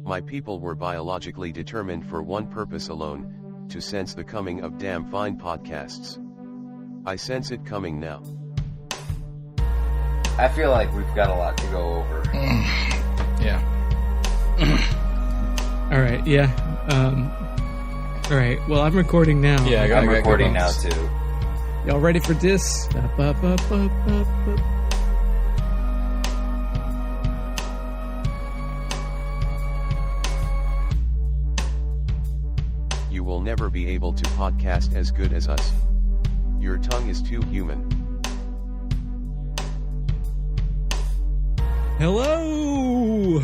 My people were biologically determined for one purpose alone, to sense the coming of damn fine podcasts. I sense it coming now. I feel like we've got a lot to go over. Yeah. All right, yeah. All right, well, I'm recording now. Yeah, I'm recording now, too. Y'all ready for this? Up, up, up, up, up, up. You will never be able to podcast as good as us. Your tongue is too human. Hello!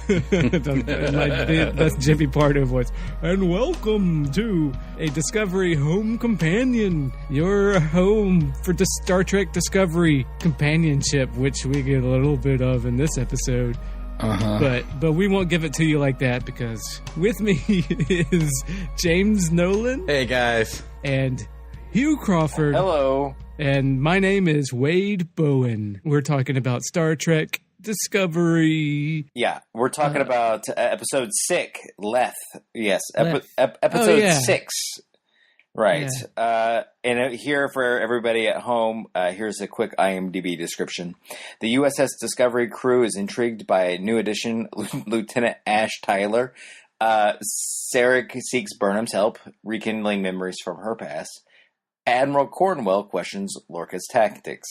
That's Jimmy Pardo voice. And welcome to a Discovery Home Companion, your home for the Star Trek Discovery companionship, which we get a little bit of in this episode. But we won't give it to you like that, because with me is James Nolan. Hey, guys. And Hugh Crawford. Hello. And my name is Wade Bowen. We're talking about Star Trek Discovery. Yeah, we're talking about episode 6, Lethe. Yes, Lethe. episode 6. Right. Yeah. And here for everybody at home, here's a quick IMDb description. The USS Discovery crew is intrigued by a new addition, Lieutenant Ash Tyler. Sarek seeks Burnham's help, rekindling memories from her past. Admiral Cornwell questions Lorca's tactics.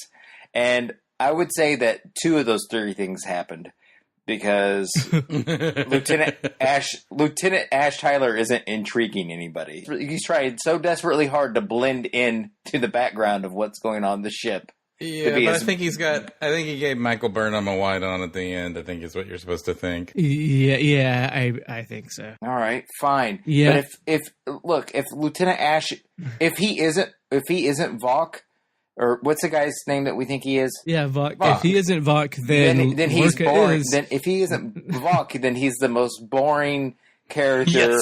And I would say that 2 of those 3 things happened. Because Lieutenant Ash Tyler isn't intriguing anybody. He's tried so desperately hard to blend in to the background of what's going on the ship. Yeah, but I think he gave Michael Burnham a wide on at the end, I think is what you're supposed to think. Yeah, I think so. All right, fine. Yeah. But if Lieutenant Ash, if he isn't Vok, or what's the guy's name that we think he is? Yeah, Vok. If he isn't Vok, then he's Lorca boring. is. Then if he isn't Vok, then he's the most boring character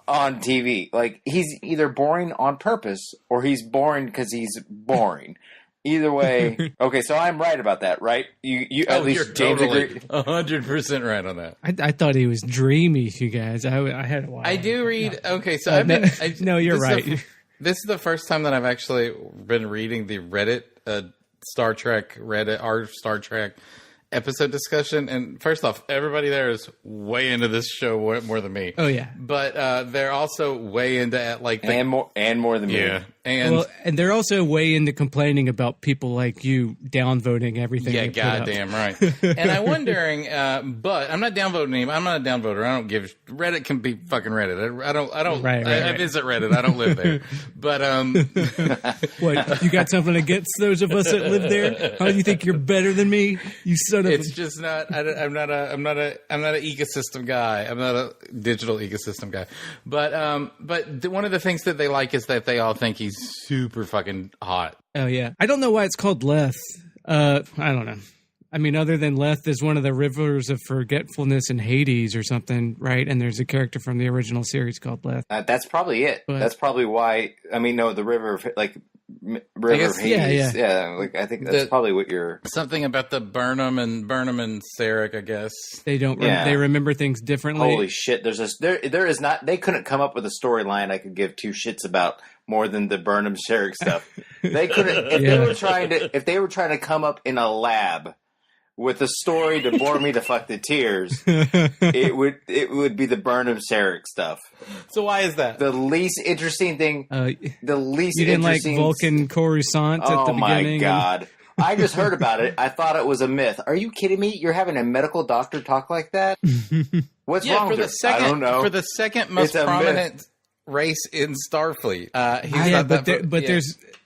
on TV. Like, he's either boring on purpose or he's boring because he's boring. Either way, okay. So I'm right about that, right? You at least you're James totally agree. 100% right on that. I thought he was dreamy, you guys. I had a while. I do read. Okay, so no, you're right. This is the first time that I've actually been reading the Reddit Star Trek episode discussion. And first off, everybody there is way into this show more than me. Oh yeah, but they're also way into and more than me. Yeah, and they're also way into complaining about people like you downvoting everything. Yeah, goddamn right. And I'm wondering, but I'm not downvoting anybody. I'm not a downvoter. I don't give. Reddit can be fucking Reddit. I don't. Right. I visit Reddit. I don't live there. But what, you got something against those of us that live there? How do you think you're better than me? You son of It's just not. I'm not an ecosystem guy. I'm not a digital ecosystem guy. But one of the things that they like is that they all think he's super fucking hot. Oh yeah, I don't know why it's called Lethe. I don't know. I mean, other than Lethe is one of the rivers of forgetfulness in Hades or something, right? And there's a character from the original series called Lethe. That's probably it. But that's probably why. I mean, no, the river of Hades. Yeah. Like, I think that's probably what you're. Something about the Burnham and Sarek, I guess. They don't. They remember things differently. Holy shit! There is not. They couldn't come up with a storyline I could give 2 shits about more than the Burnham Sarek stuff. They couldn't. If they were trying to come up in a lab with a story to bore me to fuck the tears, it would be the Burnham Sarek stuff. So why is that? The least interesting thing. You didn't like Vulcan Coruscant at the beginning? Oh my god! I just heard about it. I thought it was a myth. Are you kidding me? You're having a medical doctor talk like that? What's wrong with it? I don't know. For the second most prominent race in Starfleet,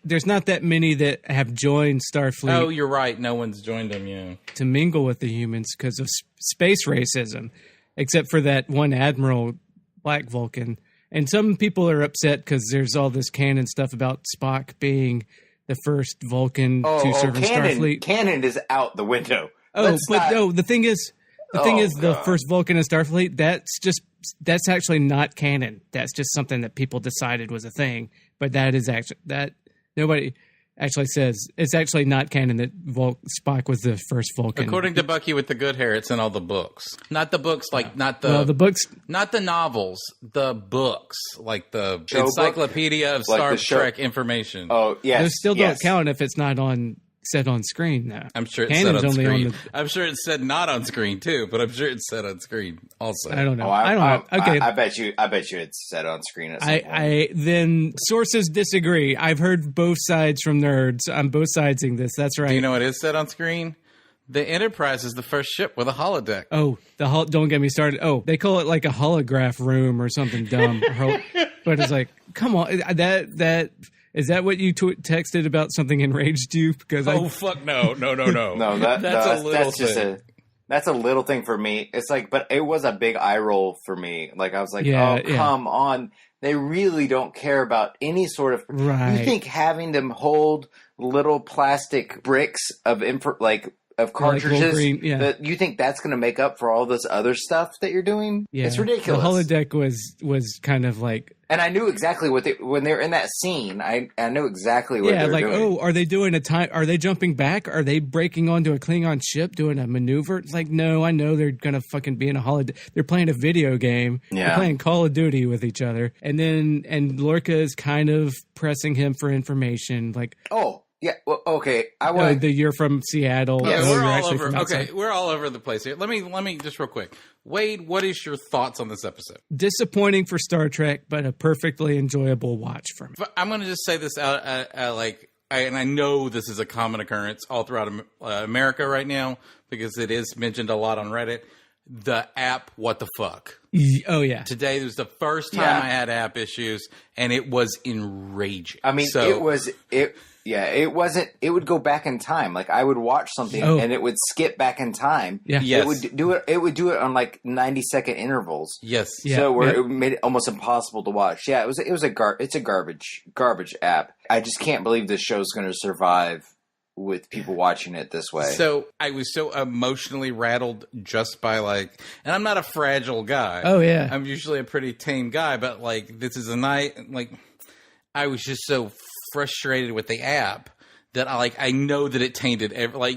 there's not that many that have joined Starfleet. Oh, you're right. No one's joined them, yeah. To mingle with the humans because of space racism, except for that one Admiral, Black Vulcan. And some people are upset because there's all this canon stuff about Spock being the first Vulcan to serve in Starfleet. Canon is out the window. The thing is, the first Vulcan in Starfleet, that's actually not canon. That's just something that people decided was a thing. But that is actually nobody. actually says it's actually not canon that Spock was the first Vulcan. According to Bucky with the good hair, it's in all the books. Not the books, not the books, not the novels. The books, like the Show encyclopedia book? of Star Trek information. Oh yes, those still don't count if it's not said on screen. Though I'm sure it's Canon's said on only screen. I'm sure it's said not on screen too, but I'm sure it's said on screen also. I don't know. I don't know. Okay, I bet you it's said on screen at some point. Then sources disagree. I've heard both sides from nerds. I'm both sidesing this. That's right. Do you know what is said on screen? The Enterprise is the first ship with a holodeck. Oh, don't get me started. Oh, they call it like a holograph room or something dumb. But it's like, come on, that. Is that what you texted about something enraged you? Because fuck no. No, that's a little thing for me. It's like, but it was a big eye roll for me. Like I was like, come on. They really don't care about any sort of. Right. You think having them hold little plastic bricks of cartridges that you think that's going to make up for all this other stuff that you're doing? Yeah. It's ridiculous. The holodeck was kind of like. And I knew exactly when they were in that scene. I knew exactly what they were doing. Oh, are they doing are they jumping back? Are they breaking onto a Klingon ship doing a maneuver? It's like, no, I know they're gonna fucking be in a holodeck. They're playing a video game. Yeah. They're playing Call of Duty with each other, and Lorca is kind of pressing him for information. Like, oh. Yeah, well, okay. You're from Seattle. Yeah, we're all over. Okay, we're all over the place here. Let me just real quick. Wade, what is your thoughts on this episode? Disappointing for Star Trek, but a perfectly enjoyable watch for me. I'm going to just say this out, and I know this is a common occurrence all throughout America right now because it is mentioned a lot on Reddit. The app, what the fuck? Oh yeah. Today was the first time I had app issues, and it was enraging. I mean, Yeah, it wasn't. It would go back in time. Like I would watch something and it would skip back in time. Yeah, It would do it. It would do it on like 90-second intervals. Yes. Yeah. So it made it almost impossible to watch. Yeah, it's a garbage app. I just can't believe this show's going to survive with people watching it this way. So I was so emotionally rattled just by and I'm not a fragile guy. Oh yeah. I'm usually a pretty tame guy, but this is a night I was just so frustrated with the app that I know that it tainted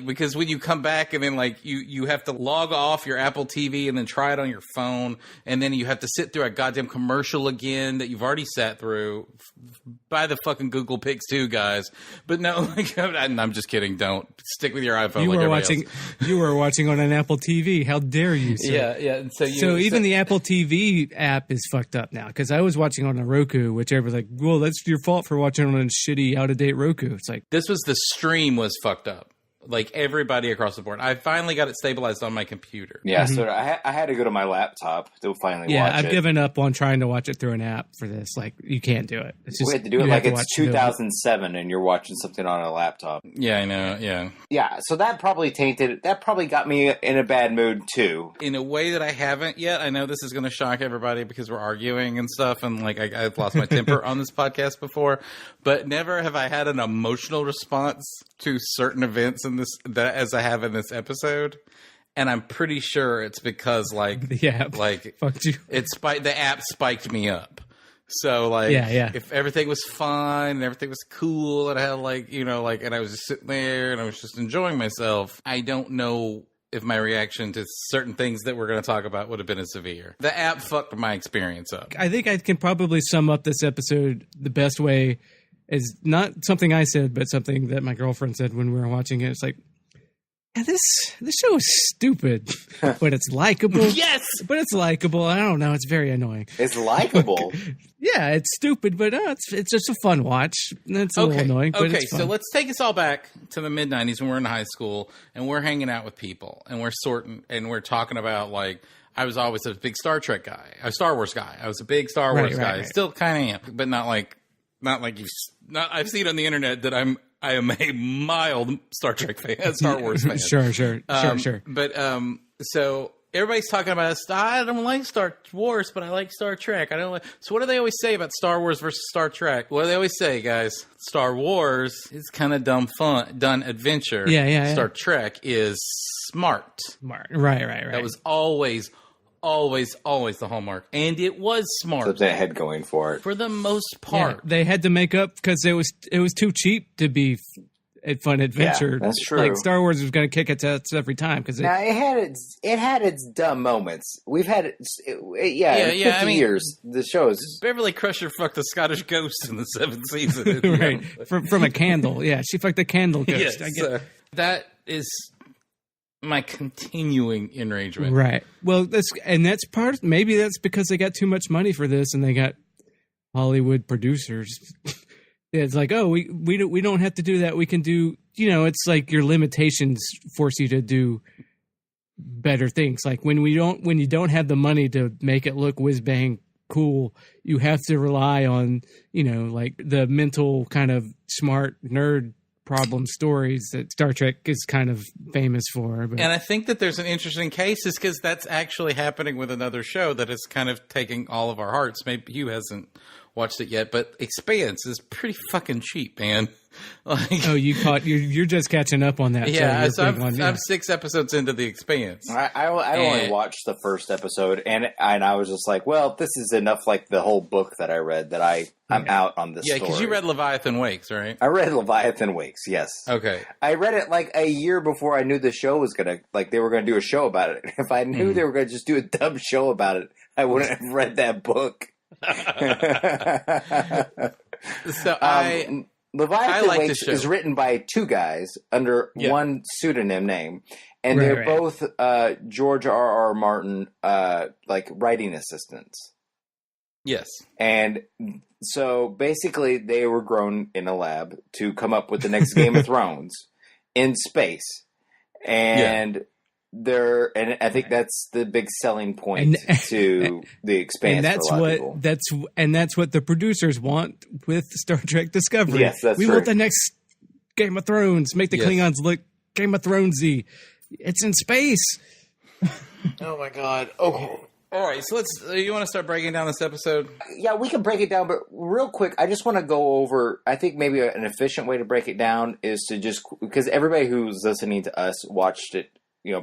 because when you come back and then you have to log off your Apple TV and then try it on your phone and then you have to sit through a goddamn commercial again that you've already sat through. Buy the fucking Google Pix 2, guys. But no, I'm just kidding. Don't stick with your iPhone. You were watching on an Apple TV. How dare you, sir? Yeah. So even the Apple TV app is fucked up now because I was watching on a Roku, which everybody's like, well, that's your fault for watching on a shitty, out-of-date Roku. It's like this was the stream was fucked up. Everybody across the board. I finally got it stabilized on my computer. Yeah, so I had to go to my laptop to finally watch it. Yeah, I've given up on trying to watch it through an app for this. You can't do it. It's just, we had to do it it's 2007 and you're watching something on a laptop. Yeah, I know, yeah. Yeah, so that probably got me in a bad mood too. In a way that I haven't yet. I know this is going to shock everybody because we're arguing and stuff and I've lost my temper on this podcast before, but never have I had an emotional response to certain events in this as I have in this episode, and I'm pretty sure it's because the app fucked you. The app spiked me up. So if everything was fine and everything was cool and I had and I was just sitting there and I was just enjoying myself, I don't know if my reaction to certain things that we're going to talk about would have been as severe. The app fucked my experience up. I think I can probably sum up this episode the best way. Is not something I said, but something that my girlfriend said when we were watching it. It's like, yeah, this show is stupid, but it's likable. Yes! But it's likable. I don't know. It's very annoying. It's likable. Yeah, it's stupid, but it's just a fun watch. It's a little annoying, but it's fun. So let's take us all back to the mid-'90s when we're in high school, and we're hanging out with people, and we're sorting, and we're talking about, I was always a big Star Trek guy, a Star Wars guy. I was a big Star Wars guy. Right. Still kind of am, but not like I've seen on the internet that I am a mild Star Trek fan, Star Wars fan. Sure. But so everybody's talking about I don't like Star Wars, but I like Star Trek. I don't like. So what do they always say about Star Wars versus Star Trek? What do they always say, guys? Star Wars is kind of dumb fun, done adventure. Yeah. Star Trek is smart. Right. That was always always the hallmark. And it was smart. So they had going for it. For the most Yeah, part. they had to make up because it was too cheap to be a fun adventure. Yeah, that's true. Like Star Wars was going to kick its ass every time because Now it had its dumb moments. We've had it, in 50 years. The show is Beverly Crusher fucked the Scottish ghost in the 7th season. right from a candle. Yeah, she fucked a candle ghost. Yes, I get that is my continuing enragement. Right. Well, that's part. Maybe that's because they got too much money for this, and they got Hollywood producers. It's like, oh, we don't have to do that. We can do, it's like your limitations force you to do better things. Like when you don't have the money to make it look whiz bang cool, you have to rely on, like the mental kind of smart nerd problem stories that Star Trek is kind of famous for. But. And I think that there's an interesting case is because that's actually happening with another show that is kind of taking all of our hearts. Maybe Hugh hasn't watched it yet, but Expanse is pretty fucking cheap, man. Like, oh, you're just catching up on that. Yeah, so I'm 6 episodes into the Expanse. I only watched the first episode, and I was just like, well, this is enough like the whole book that I read that I'm out on this story. Yeah, because you read Leviathan Wakes, right? I read Leviathan Wakes, yes. Okay. I read it like a year before I knew the show was going to, like they were going to do a show about it. If I knew they were going to just do a dumb show about it, I wouldn't have read that book. So Leviathan like Wakes is written by 2 guys under one pseudonym name, and they're both George R.R. Martin like writing assistants. Yes. And so basically they were grown in a lab to come up with the next Game of Thrones in space. And and I think that's the big selling point to the Expanse. And that's what the producers want with Star Trek Discovery. Yes, that's we want the next Game of Thrones. Make the Klingons look Game of Thronesy. It's in space. Oh my god. Okay. All right, so you want to start breaking down this episode? Yeah, we can break it down, but real quick, I just want to go over, I think maybe an efficient way to break it down is to just, because everybody who's listening to us watched it,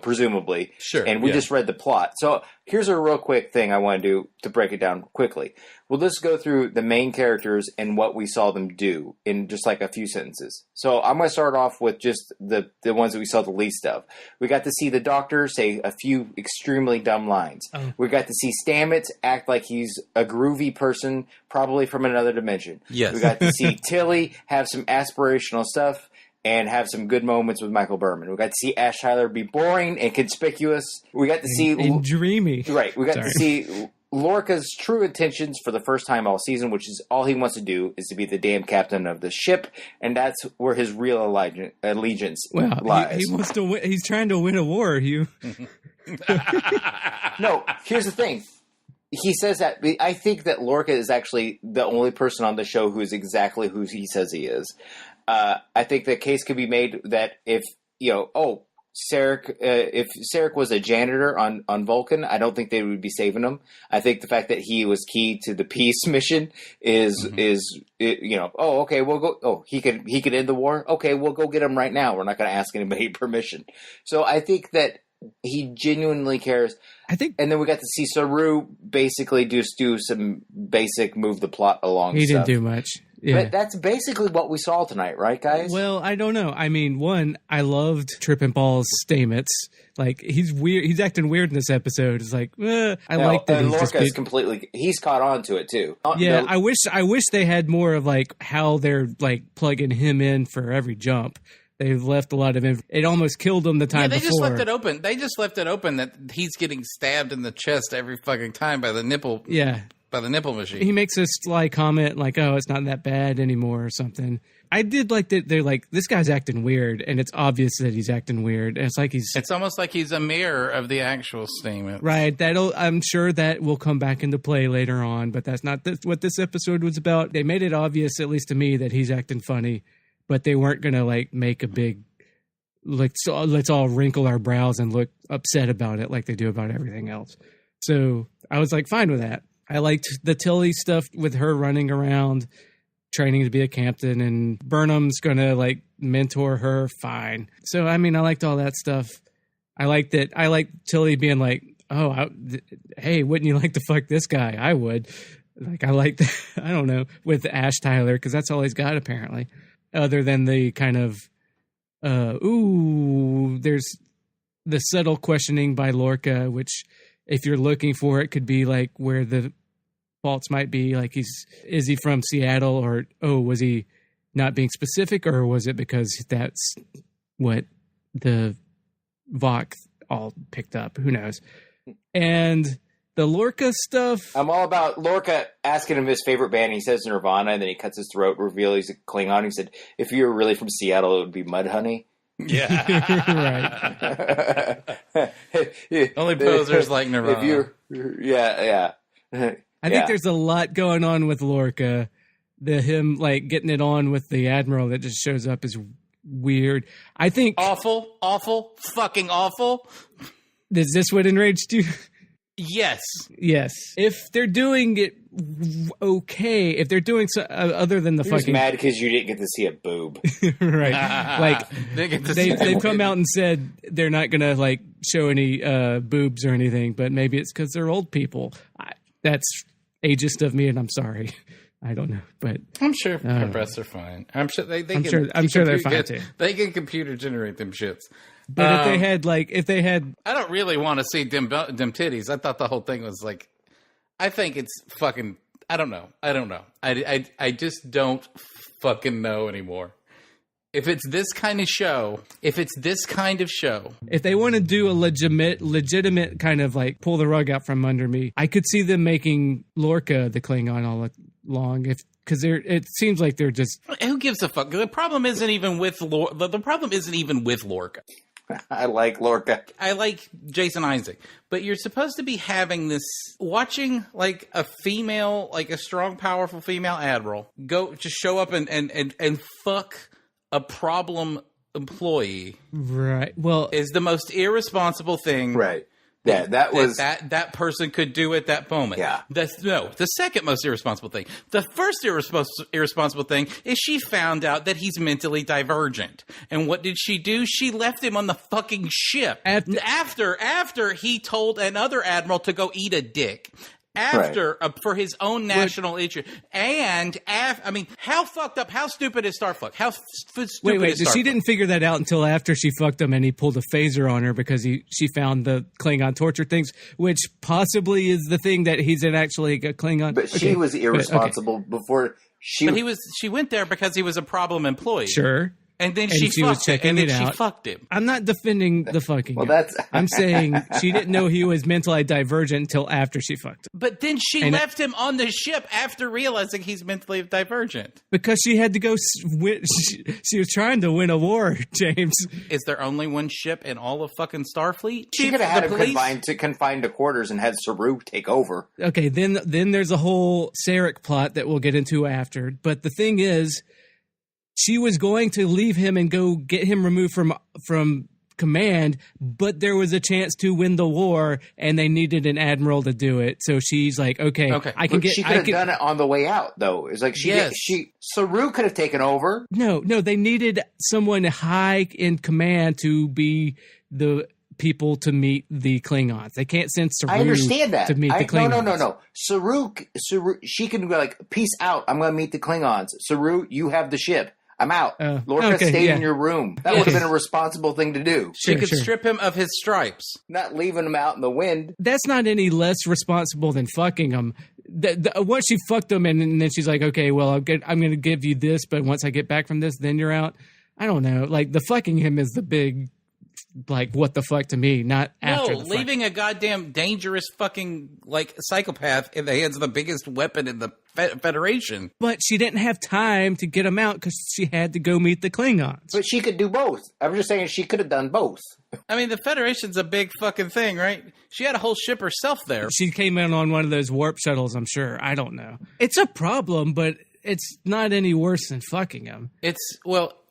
presumably. Sure. And we just read the plot. So here's a real quick thing I want to do to break it down quickly. We'll just go through the main characters and what we saw them do in just like a few sentences. So I'm going to start off with just the ones that we saw the least of. We got to see the Doctor say a few extremely dumb lines. Oh. We got to see Stamets act like he's a groovy person, probably from another dimension. Yes. We got to see Tilly have some aspirational stuff and have some good moments with Michael Berman. We got to see Ash Tyler be boring and conspicuous. We got to see... And dreamy. Right. We got to see Lorca's true intentions for the first time all season, which is all he wants to do is to be the damn captain of the ship, and that's where his real allegiance lies. He wants to win. He's trying to win a war, Hugh. No, here's the thing. He says that... I think that Lorca is actually the only person on the show who is exactly who he says he is. I think the case could be made that if Sarek was a janitor on Vulcan, I don't think they would be saving him. I think the fact that he was key to the peace mission is okay, we'll go. Oh, he could end the war. Okay, we'll go get him right now. We're not going to ask anybody permission. So I think that he genuinely cares. And then we got to see Saru basically just do some basic move the plot along. He didn't do much. Yeah. But that's basically what we saw tonight, right, guys? Well, I don't know. I mean, I loved Trippin' Balls Stamets. Like, he's weird. He's acting weird in this episode. It's like, I like that. And Lorca is he's caught on to it, too. Yeah, I wish they had more of, like, how they're, like, plugging him in for every jump. They left a lot of it almost killed him the time before. They just left it open. They just left it open that he's getting stabbed in the chest every fucking time by the nipple. Yeah. By the nipple machine. He makes a sly comment like, oh, it's not that bad anymore or something. I did like that they're like, this guy's acting weird, and it's obvious that he's acting weird. And it's almost like he's a mirror of the actual statement. Right. I'm sure that will come back into play later on, but that's not what this episode was about. They made it obvious, at least to me, that he's acting funny, but they weren't going to like make a big, like, so let's all wrinkle our brows and look upset about it like they do about everything else. So I was like, fine with that. I liked the Tilly stuff with her running around, training to be a captain, and Burnham's going to, like, mentor her. Fine. So, I mean, I liked all that stuff. I liked Tilly being like, hey, wouldn't you like to fuck this guy? I would. Like, I like, I don't know, with Ash Tyler, because that's all he's got apparently, other than the kind of, there's the subtle questioning by Lorca, which if you're looking for it, could be like where the faults might be. Like, is he from Seattle, or, was he not being specific, or was it because that's what the Vox all picked up? Who knows? And the Lorca stuff. I'm all about Lorca asking him his favorite band. He says Nirvana, and then he cuts his throat, reveal he's a Klingon. He said, if you were really from Seattle, it would be Mudhoney. Yeah. Right. Only posers like Nirvana. Yeah. I think there's a lot going on with Lorca. Him like getting it on with the Admiral that just shows up is weird. I think awful, fucking awful. Is this what enraged you? Yes. If they're doing it okay, if they're doing so, other than the fucking mad because you didn't get to see a boob, right? Like they've come out and said they're not gonna like show any boobs or anything, but maybe it's because they're old people. That's ageist of me, and I'm sorry. I don't know, but I'm sure press are fine. I'm sure I'm sure they're fine too. They can computer generate them shits. But if they had, I don't really want to see them titties. I thought the whole thing was like, I think it's fucking. I don't know. I just don't fucking know anymore. If it's this kind of show, if they want to do a legitimate kind of like pull the rug out from under me, I could see them making Lorca the Klingon all along. Because it seems like they're just. Who gives a fuck? The problem isn't even with the problem isn't even with Lorca. I like Lorca. I like Jason Isaac. But you're supposed to be having this, watching like a female, like a strong, powerful female admiral just show up and fuck a problem employee. Right. Well, is the most irresponsible thing. Right. Yeah, that person could do at that moment. Yeah. The second most irresponsible thing. The first irresponsible thing is she found out that he's mentally divergent. And what did she do? She left him on the fucking ship. After he told another admiral to go eat a dick. For his own national issue. And, how fucked up, how stupid is Starfuck? How stupid is Starfuck? She didn't figure that out until after she fucked him and he pulled a phaser on her because she found the Klingon torture things, which possibly is the thing that he's actually a Klingon. But she was irresponsible before she... But she went there because he was a problem employee. Sure. And then she fucked him. I'm not defending the fucking guy. That's... I'm saying she didn't know he was mentally divergent until after she fucked him. But then she left him on the ship after realizing he's mentally divergent. Because she had to go win. She was trying to win a war, James. Is there only one ship in all of fucking Starfleet? She could have had him confined to quarters and had Saru take over. Okay, then there's a whole Sarek plot that we'll get into after. But the thing is, she was going to leave him and go get him removed from command, but there was a chance to win the war, and they needed an admiral to do it. So she's like, okay. I can get. She could have done it on the way out, though. It's like Saru could have taken over. No, they needed someone high in command to be the people to meet the Klingons. They can't send Saru. I understand that. To meet the Klingons. No. Saru, she can go like, peace out. I'm going to meet the Klingons. Saru, you have the ship. I'm out. Lorca stayed in your room. That would have been a responsible thing to do. She could strip him of his stripes. Not leaving him out in the wind. That's not any less responsible than fucking him. Once she fucked him and then she's like, okay, well, I'm going to give you this, but once I get back from this, then you're out. I don't know. Like, the fucking him is the big... like, what the fuck to me, not after the leaving a goddamn dangerous fucking, like, psychopath in the hands of the biggest weapon in the Federation. But she didn't have time to get him out because she had to go meet the Klingons. But she could do both. I'm just saying she could have done both. I mean, the Federation's a big fucking thing, right? She had a whole ship herself there. She came in on one of those warp shuttles, I'm sure. I don't know. It's a problem, but it's not any worse than fucking him.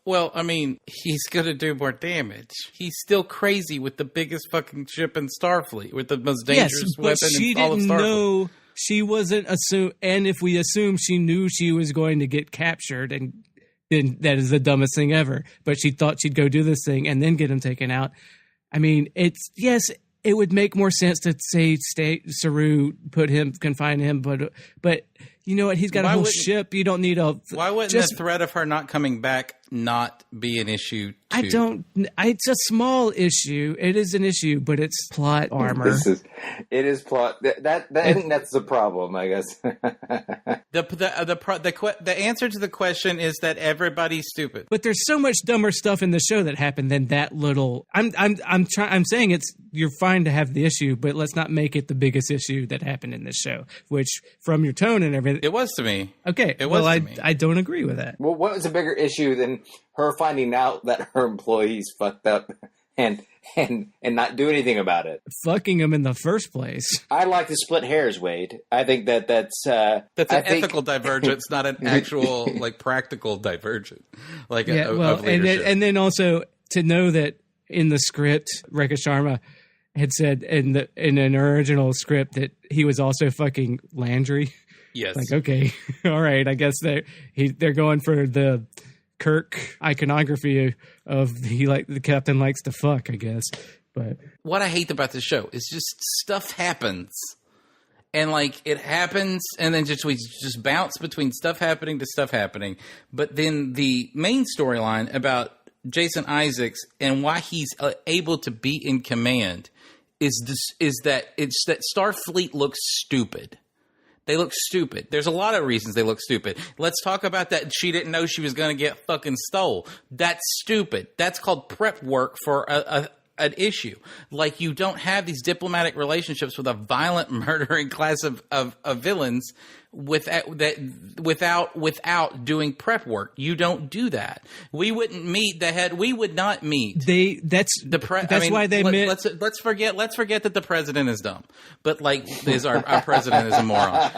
Well, I mean, he's going to do more damage. He's still crazy with the biggest fucking ship in Starfleet, with the most dangerous weapon in all of Starfleet. She didn't know, she wasn't assume, and if we assume she knew she was going to get captured, and then that is the dumbest thing ever. But she thought she'd go do this thing and then get him taken out. I mean, it would make more sense to say Saru confine him, but you know what? He's got a whole ship. You don't need a. Why wouldn't the threat of her not coming back not be an issue too? It's a small issue. It is an issue, but it's plot armor. It is plot. I think that's the problem, I guess. The answer to the question is that everybody's stupid. But there's so much dumber stuff in the show that happened than that little. I'm saying you're fine to have the issue, but let's not make it the biggest issue that happened in this show. Which, from your tone and everything, it was to me. Okay, I don't agree with that. Well, what was a bigger issue than her finding out that her employees fucked up and not do anything about it? Fucking them in the first place. I like to split hairs, Wade. I think that's an ethical divergence, not an actual practical divergence. And then also to know that in the script, Rekha Sharma had said in an original script that he was also fucking Landry. Yes. Okay, all right. I guess they're going for the Kirk iconography of the captain likes to fuck, I guess. But what I hate about the show is just stuff happens, and it happens, and then we just bounce between stuff happening to stuff happening. But then the main storyline about Jason Isaacs and why he's able to be in command is that Starfleet looks stupid. They look stupid. There's a lot of reasons they look stupid. Let's talk about that. She didn't know she was going to get fucking stole. That's stupid. That's called prep work for an issue. You don't have these diplomatic relationships with a violent, murdering class of villains without doing prep work. You don't do that. We wouldn't meet the head. We would not meet. Why they met. Let's forget that the president is dumb. But our president is a moron.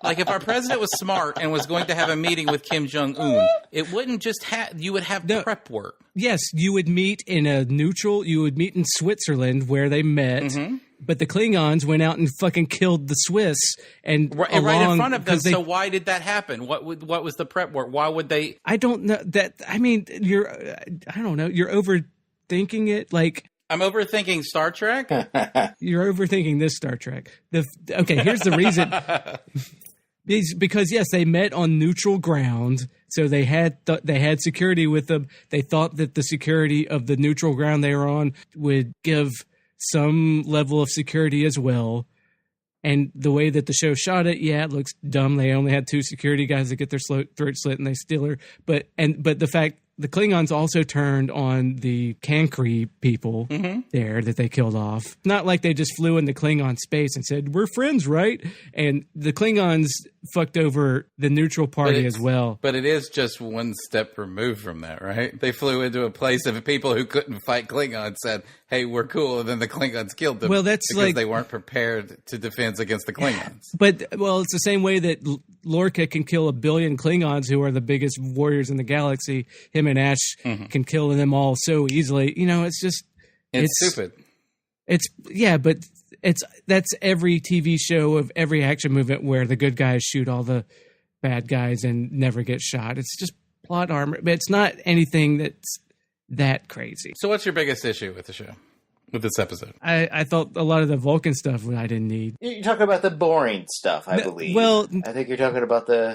If our president was smart and was going to have a meeting with Kim Jong-un, it wouldn't just you would have prep work. Yes, you would meet in you would meet in Switzerland where they met. Mm-hmm. But the Klingons went out and fucking killed the Swiss right in front of them. So why did that happen? What was the prep work? Why would they? I don't know that. I mean, I don't know. You're overthinking it. I'm overthinking Star Trek. You're overthinking this Star Trek. Here's the reason. Because yes, they met on neutral ground, so they had security with them. They thought that the security of the neutral ground they were on would give some level of security as well. And the way that the show shot it, it looks dumb. They only had 2 security guys that get their throat slit and they steal her. But the fact the Klingons also turned on the Cancri people there that they killed off. Not like they just flew into Klingon space and said, "We're friends, right?" And the Klingons fucked over the neutral party as well. But it is just one step removed from that, right? They flew into a place of people who couldn't fight Klingons said, "Hey, we're cool," and then the Klingons killed them. Well, that's because they weren't prepared to defend against the Klingons. But it's the same way that Lorca can kill 1 billion Klingons who are the biggest warriors in the galaxy. Him and Ash can kill them all so easily. It's just it's stupid. That's every TV show of every action movement where the good guys shoot all the bad guys and never get shot. It's just plot armor, but it's not anything that's that crazy. So what's your biggest issue with the show, with this episode? I thought a lot of the Vulcan stuff I didn't need. You're talking about the boring stuff, I believe. Well, I think you're talking about the...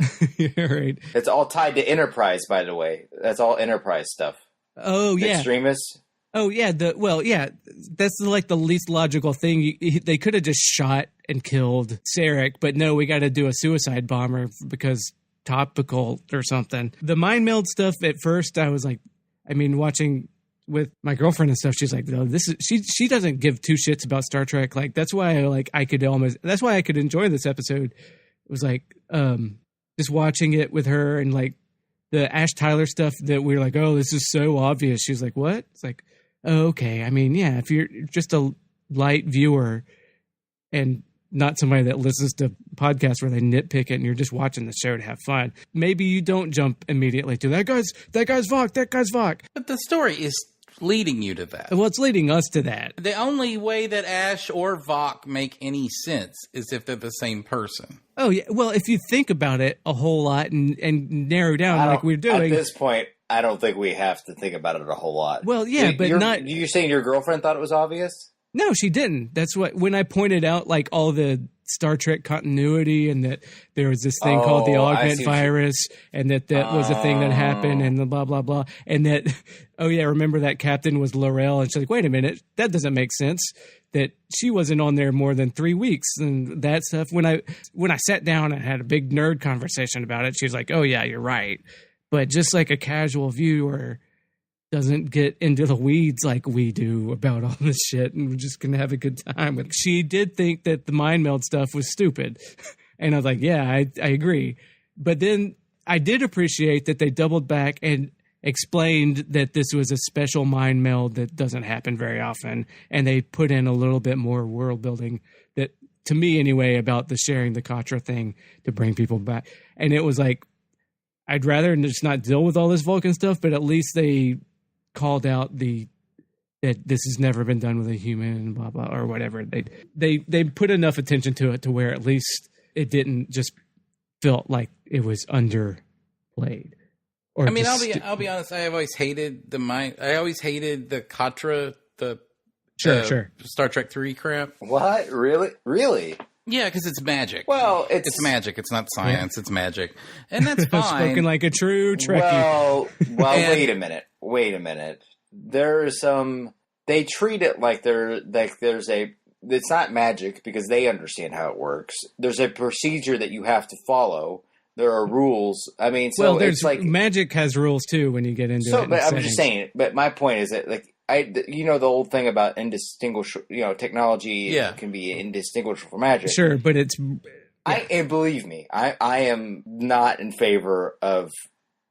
right. It's all tied to Enterprise, by the way. That's all Enterprise stuff. Oh, yeah. Extremists. Oh, yeah. That's the least logical thing. They could have just shot and killed Sarek, but no, we got to do a suicide bomber because topical or something. The mind meld stuff, at first, I was like, watching with my girlfriend and stuff, she's like, "No, this is." She doesn't give 2 shits about Star Trek. That's why that's why I could enjoy this episode. It was just watching it with her and the Ash Tyler stuff that we were like, "Oh, this is so obvious." She's like, "What?" It's like, "Oh, okay." If you're just a light viewer and not somebody that listens to podcasts where they nitpick it and you're just watching the show to have fun, maybe you don't jump immediately to that guy's Vok. But the story is leading you to that. Well, it's leading us to that. The only way that Ash or Vok make any sense is if they're the same person. Oh, yeah. Well, if you think about it a whole lot and narrow down like we're doing. At this point, I don't think we have to think about it a whole lot. Well, yeah, but not... You're saying your girlfriend thought it was obvious? No, she didn't. That's what, when I pointed out like all the Star Trek continuity and that there was this thing called the augment virus and that was a thing that happened and the blah, blah, blah. And that, oh yeah, remember that captain was L'Oreal. And she's like, wait a minute, that doesn't make sense. That she wasn't on there more than 3 weeks and that stuff. When I sat down and had a big nerd conversation about it, she was like, oh yeah, you're right. But just like a casual viewer doesn't get into the weeds like we do about all this shit, and we're just gonna have a good time. She did think that the mind meld stuff was stupid, and I was like, yeah, I agree. But then I did appreciate that they doubled back and explained that this was a special mind meld that doesn't happen very often, and they put in a little bit more world building that, to me anyway, about the sharing the Katra thing to bring people back. And it was like, I'd rather just not deal with all this Vulcan stuff, but at least they called out that this has never been done with a human, blah blah, or whatever. They put enough attention to it to where at least it didn't just feel like it was underplayed. Or I mean, I'll be honest. I have always hated the mind. I always hated the Katra, the sure Star Trek 3 crap. What? Really? Yeah, because it's magic. Well, it's magic. It's not science. Yeah. It's magic, and that's fine. Spoken like a true Trekkie. Well, wait a minute. There's they treat it like there's a. It's not magic because they understand how it works. There's a procedure that you have to follow. There are rules. I mean, so there's it's like magic has rules too when you get into it. But I'm just saying. But my point is that like. The old thing about indistinguishable, technology can be indistinguishable from magic. Sure, but it's... And believe me, I am not in favor of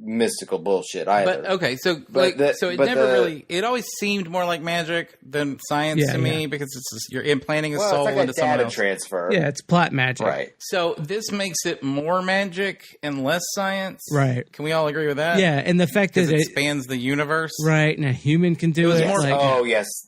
mystical bullshit either. But okay, so it always seemed more like magic than science to me because it's just, you're implanting a soul it's like into someone else. Transfer. Yeah, it's plot magic. Right. So this makes it more magic and less science. Right. Can we all agree with that? Yeah, and the fact that it expands the universe. Right, and a human can do it.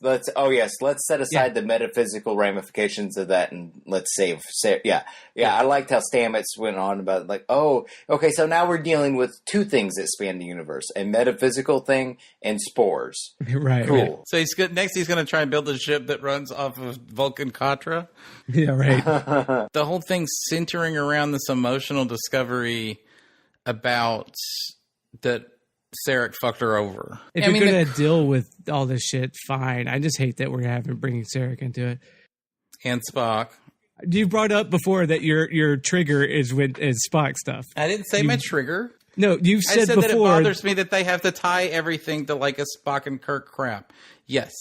Let's set aside the metaphysical ramifications of that and let's save. I liked how Stamets went on about so now we're dealing with two things that span the universe: a metaphysical thing and spores. Right. Cool. Right. So he's going to try and build a ship that runs off of Vulcan Katra. Yeah. Right. The whole thing centering around this emotional discovery about that Sarek fucked her over. If you're going to deal with all this shit, fine. I just hate that we're bringing Sarek into it. And Spock. You brought up before that your trigger is Spock stuff. I didn't say my trigger. No, you said I said before. That it bothers me that they have to tie everything to like a Spock and Kirk crap. Yes.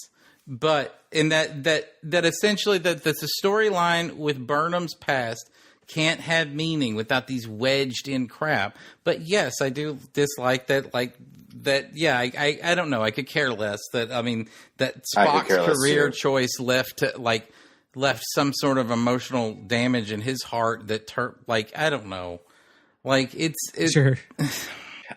But in that essentially that the storyline with Burnham's past can't have meaning without these wedged in crap. But yes, I do dislike that. Like that. Yeah, I don't know. I could care less. That Spock's career choice left some sort of emotional damage in his heart. I don't know. Like it's sure.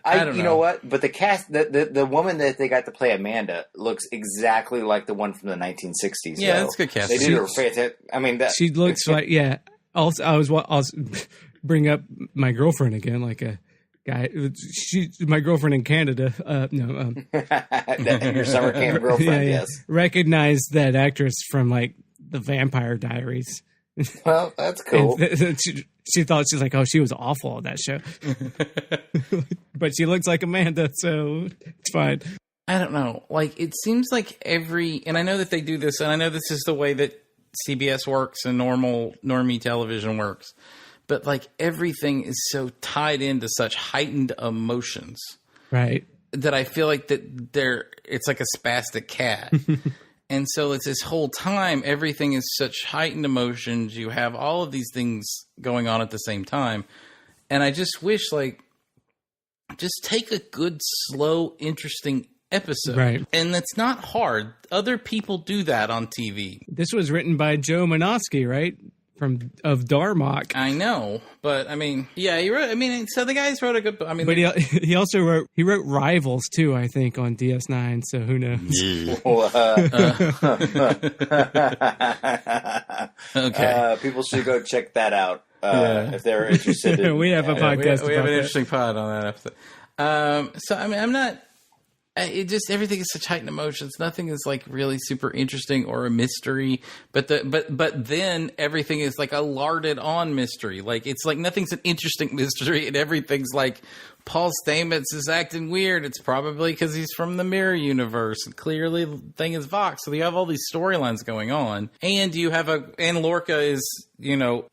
I don't know. You know what? But the cast, the woman that they got to play Amanda looks exactly like the one from the 1960s. Yeah, that's good casting. They did her fantastic. I mean, she looks like Also, I'll bring up my girlfriend again, like a guy. She's my girlfriend in Canada. Your summer camp girlfriend. Yes, recognize that actress from like the Vampire Diaries. Well, that's cool. She thought she was awful on that show, but she looks like Amanda, so it's fine. I don't know. Like it seems like and I know that they do this, and I know this is the way that CBS works and normie television works, but like everything is so tied into such heightened emotions, right? That I feel like it's like a spastic cat. And so it's this whole time, everything is such heightened emotions. You have all of these things going on at the same time. And I just wish, just take a good, slow, interesting episode. Right. And that's not hard. Other people do that on TV. This was written by Joe Manosky, right? Of Darmok. I know, but I mean, yeah, he wrote. I mean, so the guys wrote a good. I mean, but he also wrote Rivals too. I think on DS9. So who knows? Okay, people should go check that out if they're interested. We have a podcast. We have an interesting pod on that episode. So I mean, I'm not. it just everything is such heightened emotions. Nothing is like really super interesting or a mystery. But then everything is like a larded on mystery. Like it's like nothing's an interesting mystery, and everything's like Paul Stamets is acting weird. It's probably because he's from the Mirror Universe. And clearly, the thing is Vox. So you have all these storylines going on, and you have and Lorca is a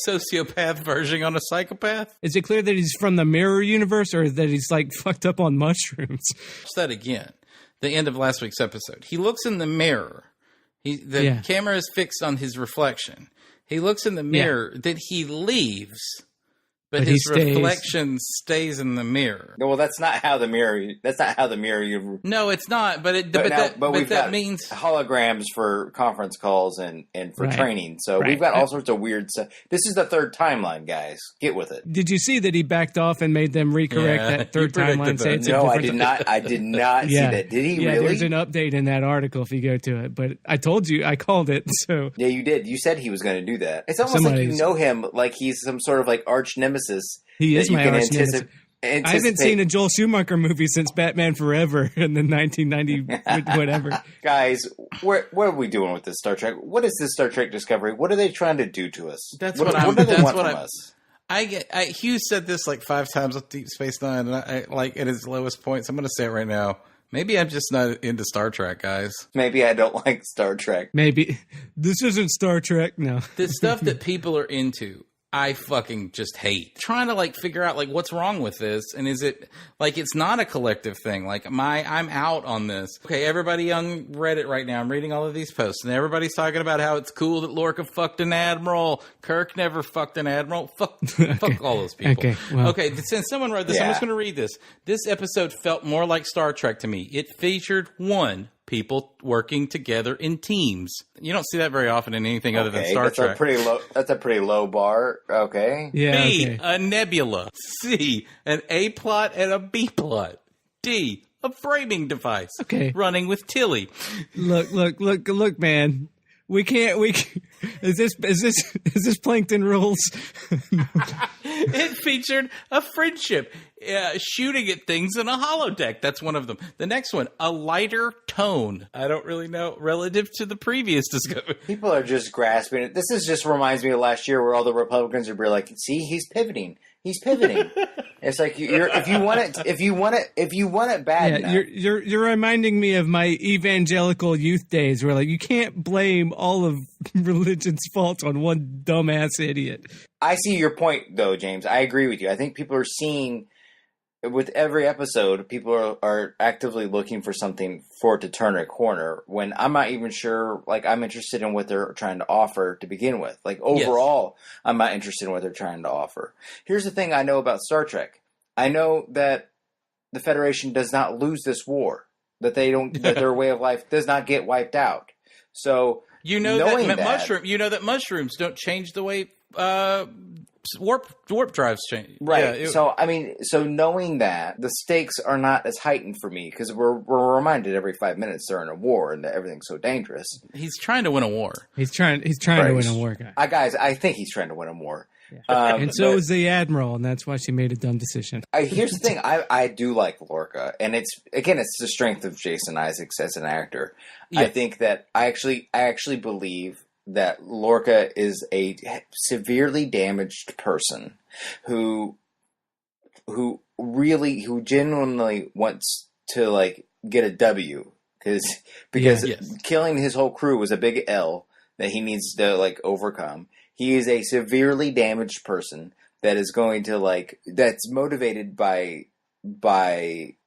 sociopath version on a psychopath. Is it clear that he's from the Mirror Universe, or that he's like fucked up on mushrooms? Watch that again. The end of last week's episode. He looks in the mirror. The camera is fixed on his reflection. He looks in the mirror. Then he leaves. But his reflection stays in the mirror. Well, that's not how the mirror. That's not how the mirror. No, it's not. But that means holograms for conference calls and for training. So we've got all sorts of weird stuff. This is the third timeline, guys. Get with it. Did you see that he backed off and made them recorrect that third timeline? No, I did not. I did not see that. Did he really? There's an update in that article if you go to it. But I told you, I called it. So yeah, you did. You said he was going to do that. It's almost like you know him, like he's some sort of like arch nemesis. He is my arch nemesis. I haven't seen a Joel Schumacher movie since Batman Forever in the 1990 whatever. Guys, what are we doing with this Star Trek? What is this Star Trek Discovery? What are they trying to do to us? What do they want from us? Hugh said this like 5 times with Deep Space Nine, and I like at his lowest points. I'm going to say it right now. Maybe I'm just not into Star Trek, guys. Maybe I don't like Star Trek. Maybe this isn't Star Trek. No, the stuff that people are into, I fucking just hate. Trying to like figure out like what's wrong with this, and is it like it's not a collective thing? Like I'm out on this. Okay, everybody on Reddit right now, I'm reading all of these posts, and everybody's talking about how it's cool that Lorca fucked an admiral. Kirk never fucked an admiral. Fuck all those people. Okay, since someone wrote this, I'm just going to read this. This episode felt more like Star Trek to me. It featured people working together in teams. You don't see that very often in anything other than Star Trek. That's a pretty low bar. Okay. Yeah. B, a nebula. C, an A plot and a B plot. D, a framing device. Okay. Running with Tilly. Look, man. Is this Plankton rules? It featured a friendship, shooting at things in a holodeck. That's one of them. The next one, a lighter tone. I don't really know relative to the previous discovery. People are just grasping it. This just reminds me of last year where all the Republicans would be like, "See, he's pivoting. He's pivoting." It's like if you want it bad enough. You're reminding me of my evangelical youth days, where like you can't blame all of religion's faults on one dumbass idiot. I see your point, though, James. I agree with you. I think people are seeing, with every episode, people are actively looking for something for it to turn a corner, when I'm not even sure, like, I'm interested in what they're trying to offer to begin with. Like, overall, yes. I'm not interested in what they're trying to offer. Here's the thing I know about Star Trek. I know that the Federation does not lose this war, that their way of life does not get wiped out. So, that mushrooms don't change the way warp drives change. Right. Yeah, so knowing that, the stakes are not as heightened for me, because we're reminded every 5 minutes they're in a war and that everything's so dangerous. He's trying to win a war. He's trying to win a war, guys. Guys, I think he's trying to win a war. Yeah. And so is the Admiral, and that's why she made a dumb decision. Here's the thing. I do like Lorca, and it's the strength of Jason Isaacs as an actor. Yeah. I think that I actually believe that Lorca is a severely damaged person who genuinely wants to like get a W, because killing his whole crew was a big L that he needs to like overcome. He is a severely damaged person that is going to that's motivated by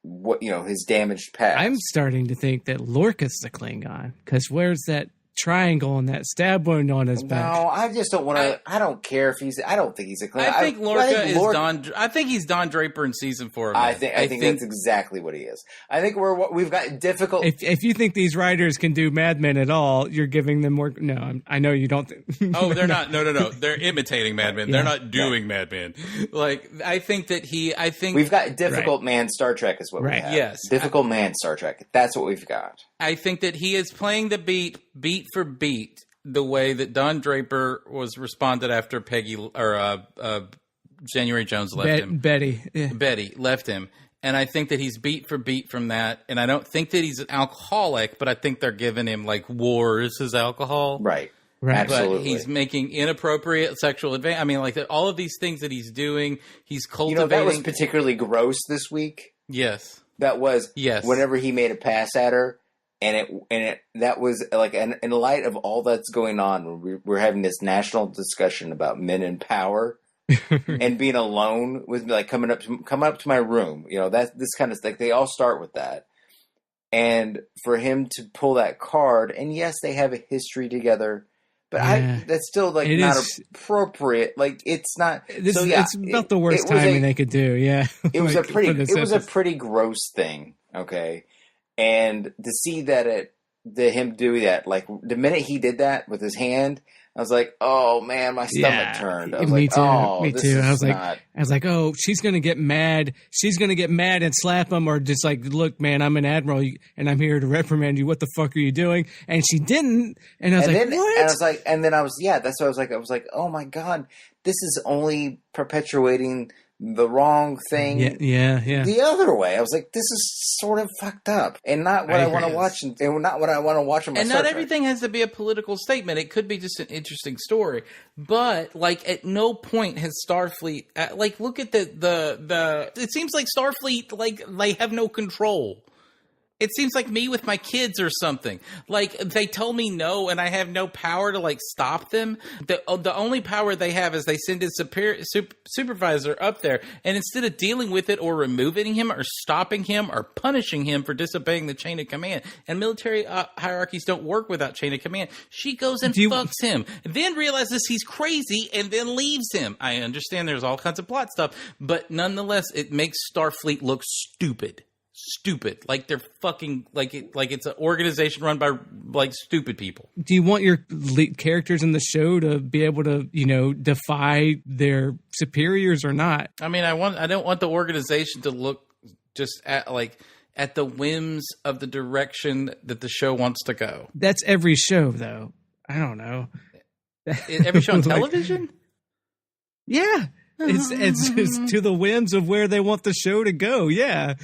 what, his damaged past. I'm starting to think that Lorca's the Klingon, because where's that triangle and that stab wound on his back? No, I just don't want to. I don't care if I don't think he's a Klingon. I think Lorca is Don. I think he's Don Draper in season 4. I think that's exactly what he is. I think we've got difficult. If you think these writers can do Mad Men at all, you're giving them more. No, I know you don't. Oh, they're not. No. They're imitating Mad Men. They're not doing Mad Men. Like, I think we've got difficult man Star Trek is what we have. Yes, difficult man Star Trek. That's what we've got. I think that he is playing the beat for beat the way that Don Draper was responded after January Jones left him. Betty left him. And I think that he's beat for beat from that. And I don't think that he's an alcoholic, but I think they're giving him like war as his alcohol. Right. But Absolutely. he's making inappropriate sexual advance. I mean, like all of these things that he's doing, he's cultivating. That was particularly gross this week. Yes. That was Yes. whenever he made a pass at her, and that was like in light of all that's going on, we're having this national discussion about men in power. And being alone with me, like coming up to my room, this kind of like they all start with that. And for him to pull that card, and yes, they have a history together, but that's still like not appropriate. Like it's not. It's about the worst timing they could do. Yeah, it was a pretty gross thing. Okay, and to see him do that, like the minute he did that with his hand, I was like, "Oh man, my stomach turned." I was me like, too. "Oh, me this too." is I was not... like, "Oh, she's gonna get mad. She's gonna get mad and slap him, or just like, look, man, I'm an admiral, and I'm here to reprimand you. What the fuck are you doing?" And she didn't. And I was like, "What?" And I was like, and then I was, that's what I was like. I was like, "Oh my god, this is only perpetuating the wrong thing." Yeah. The other way, I was like, "This is sort of fucked up, and not what I want to watch, and not what I want to watch on my." And not everything has to be a political statement. It could be just an interesting story. But like, at no point has Starfleet like look at the. It seems like Starfleet like they have no control. It seems like me with my kids or something. Like, they tell me no, and I have no power to, like, stop them. The only power they have is they send a supervisor up there, and instead of dealing with it or removing him or stopping him or punishing him for disobeying the chain of command, and military hierarchies don't work without chain of command, she goes and fucks him, then realizes he's crazy, and then leaves him. I understand there's all kinds of plot stuff, but nonetheless, it makes Starfleet look stupid. Like they're fucking like it's an organization run by like stupid people. Do you want your characters in the show to be able to defy their superiors or not? I mean, I don't want the organization to look just at the whims of the direction that the show wants to go. That's every show, though. I don't know. Every show on television. Yeah. It's to the whims of where they want the show to go. Yeah.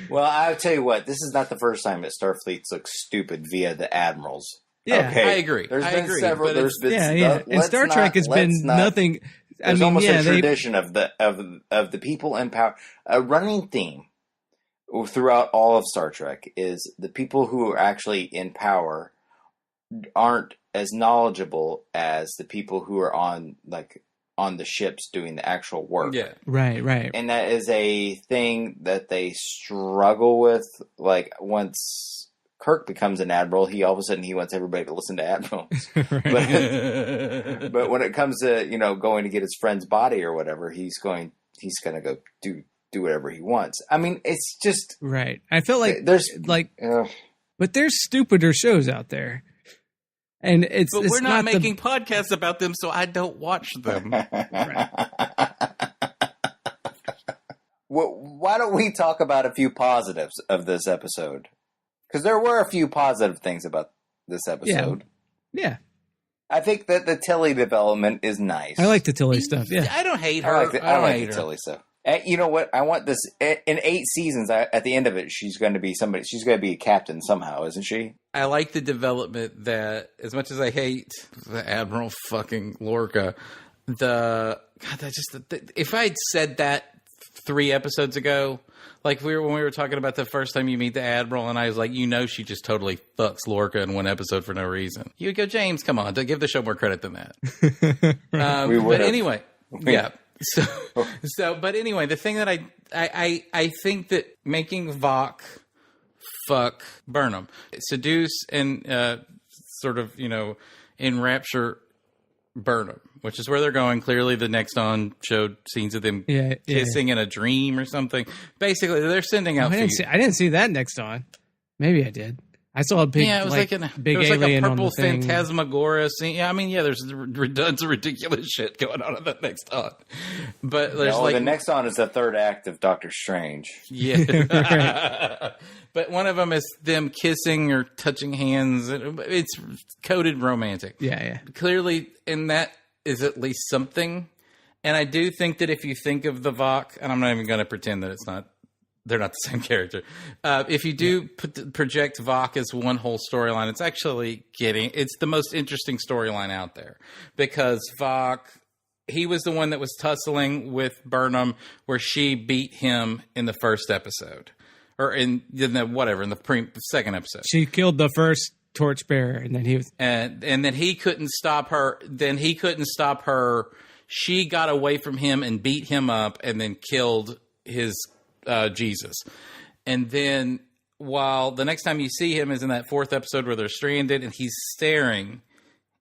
Well, I'll tell you what. This is not the first time that Starfleet's looked stupid via the admirals. Yeah, okay. I agree. There's been several. There's been And Star Trek has been nothing. There's almost a tradition of the people in power. A running theme throughout all of Star Trek is the people who are actually in power aren't as knowledgeable as the people who are on the ships doing the actual work. Yeah. Right. And that is a thing that they struggle with. Like, once Kirk becomes an admiral, all of a sudden he wants everybody to listen to admirals. But when it comes to, going to get his friend's body or whatever, he's going to go do whatever he wants. I mean, it's just... Right. I feel like there's... but there's stupider shows out there. And but we're not making podcasts about them, so I don't watch them. Well, why don't we talk about a few positives of this episode? Because there were a few positive things about this episode. Yeah. I think that the Tilly development is nice. I like the Tilly stuff. Yeah. I don't hate her. I don't like the Tilly stuff. You know what? I want this in 8 seasons. At the end of it, she's going to be somebody. She's going to be a captain somehow, isn't she? I like the development that, as much as I hate the Admiral fucking Lorca, if I had said that 3 episodes ago, like when we were talking about the first time you meet the Admiral, and I was like, she just totally fucks Lorca in one episode for no reason. You would go, James, come on, give the show more credit than that. But anyway, yeah. But anyway, the thing that I think that making Vok fuck Burnham, seduce and sort of enrapture Burnham, which is where they're going. Clearly, the next on showed scenes of them kissing in a dream or something. Basically, they're sending out. I didn't see that next on. Maybe I did. I saw a big, it was like a purple phantasmagoria scene. Yeah, I mean, there's tons of ridiculous shit going on in that next on. But there's the next on is the third act of Doctor Strange. Yeah. But one of them is them kissing or touching hands. It's coded romantic. Yeah. Clearly, and that is at least something. And I do think that if you think of the Vok, and I'm not even going to pretend that they're not the same character. If you do project Vok as one whole storyline, it's the most interesting storyline out there. Because Vok, he was the one that was tussling with Burnham, where she beat him in the first episode. Or in the second episode. She killed the first torchbearer, and then he was... And then he couldn't stop her. She got away from him and beat him up and then killed his Jesus. And then while the next time you see him is in that fourth episode where they're stranded and he's staring.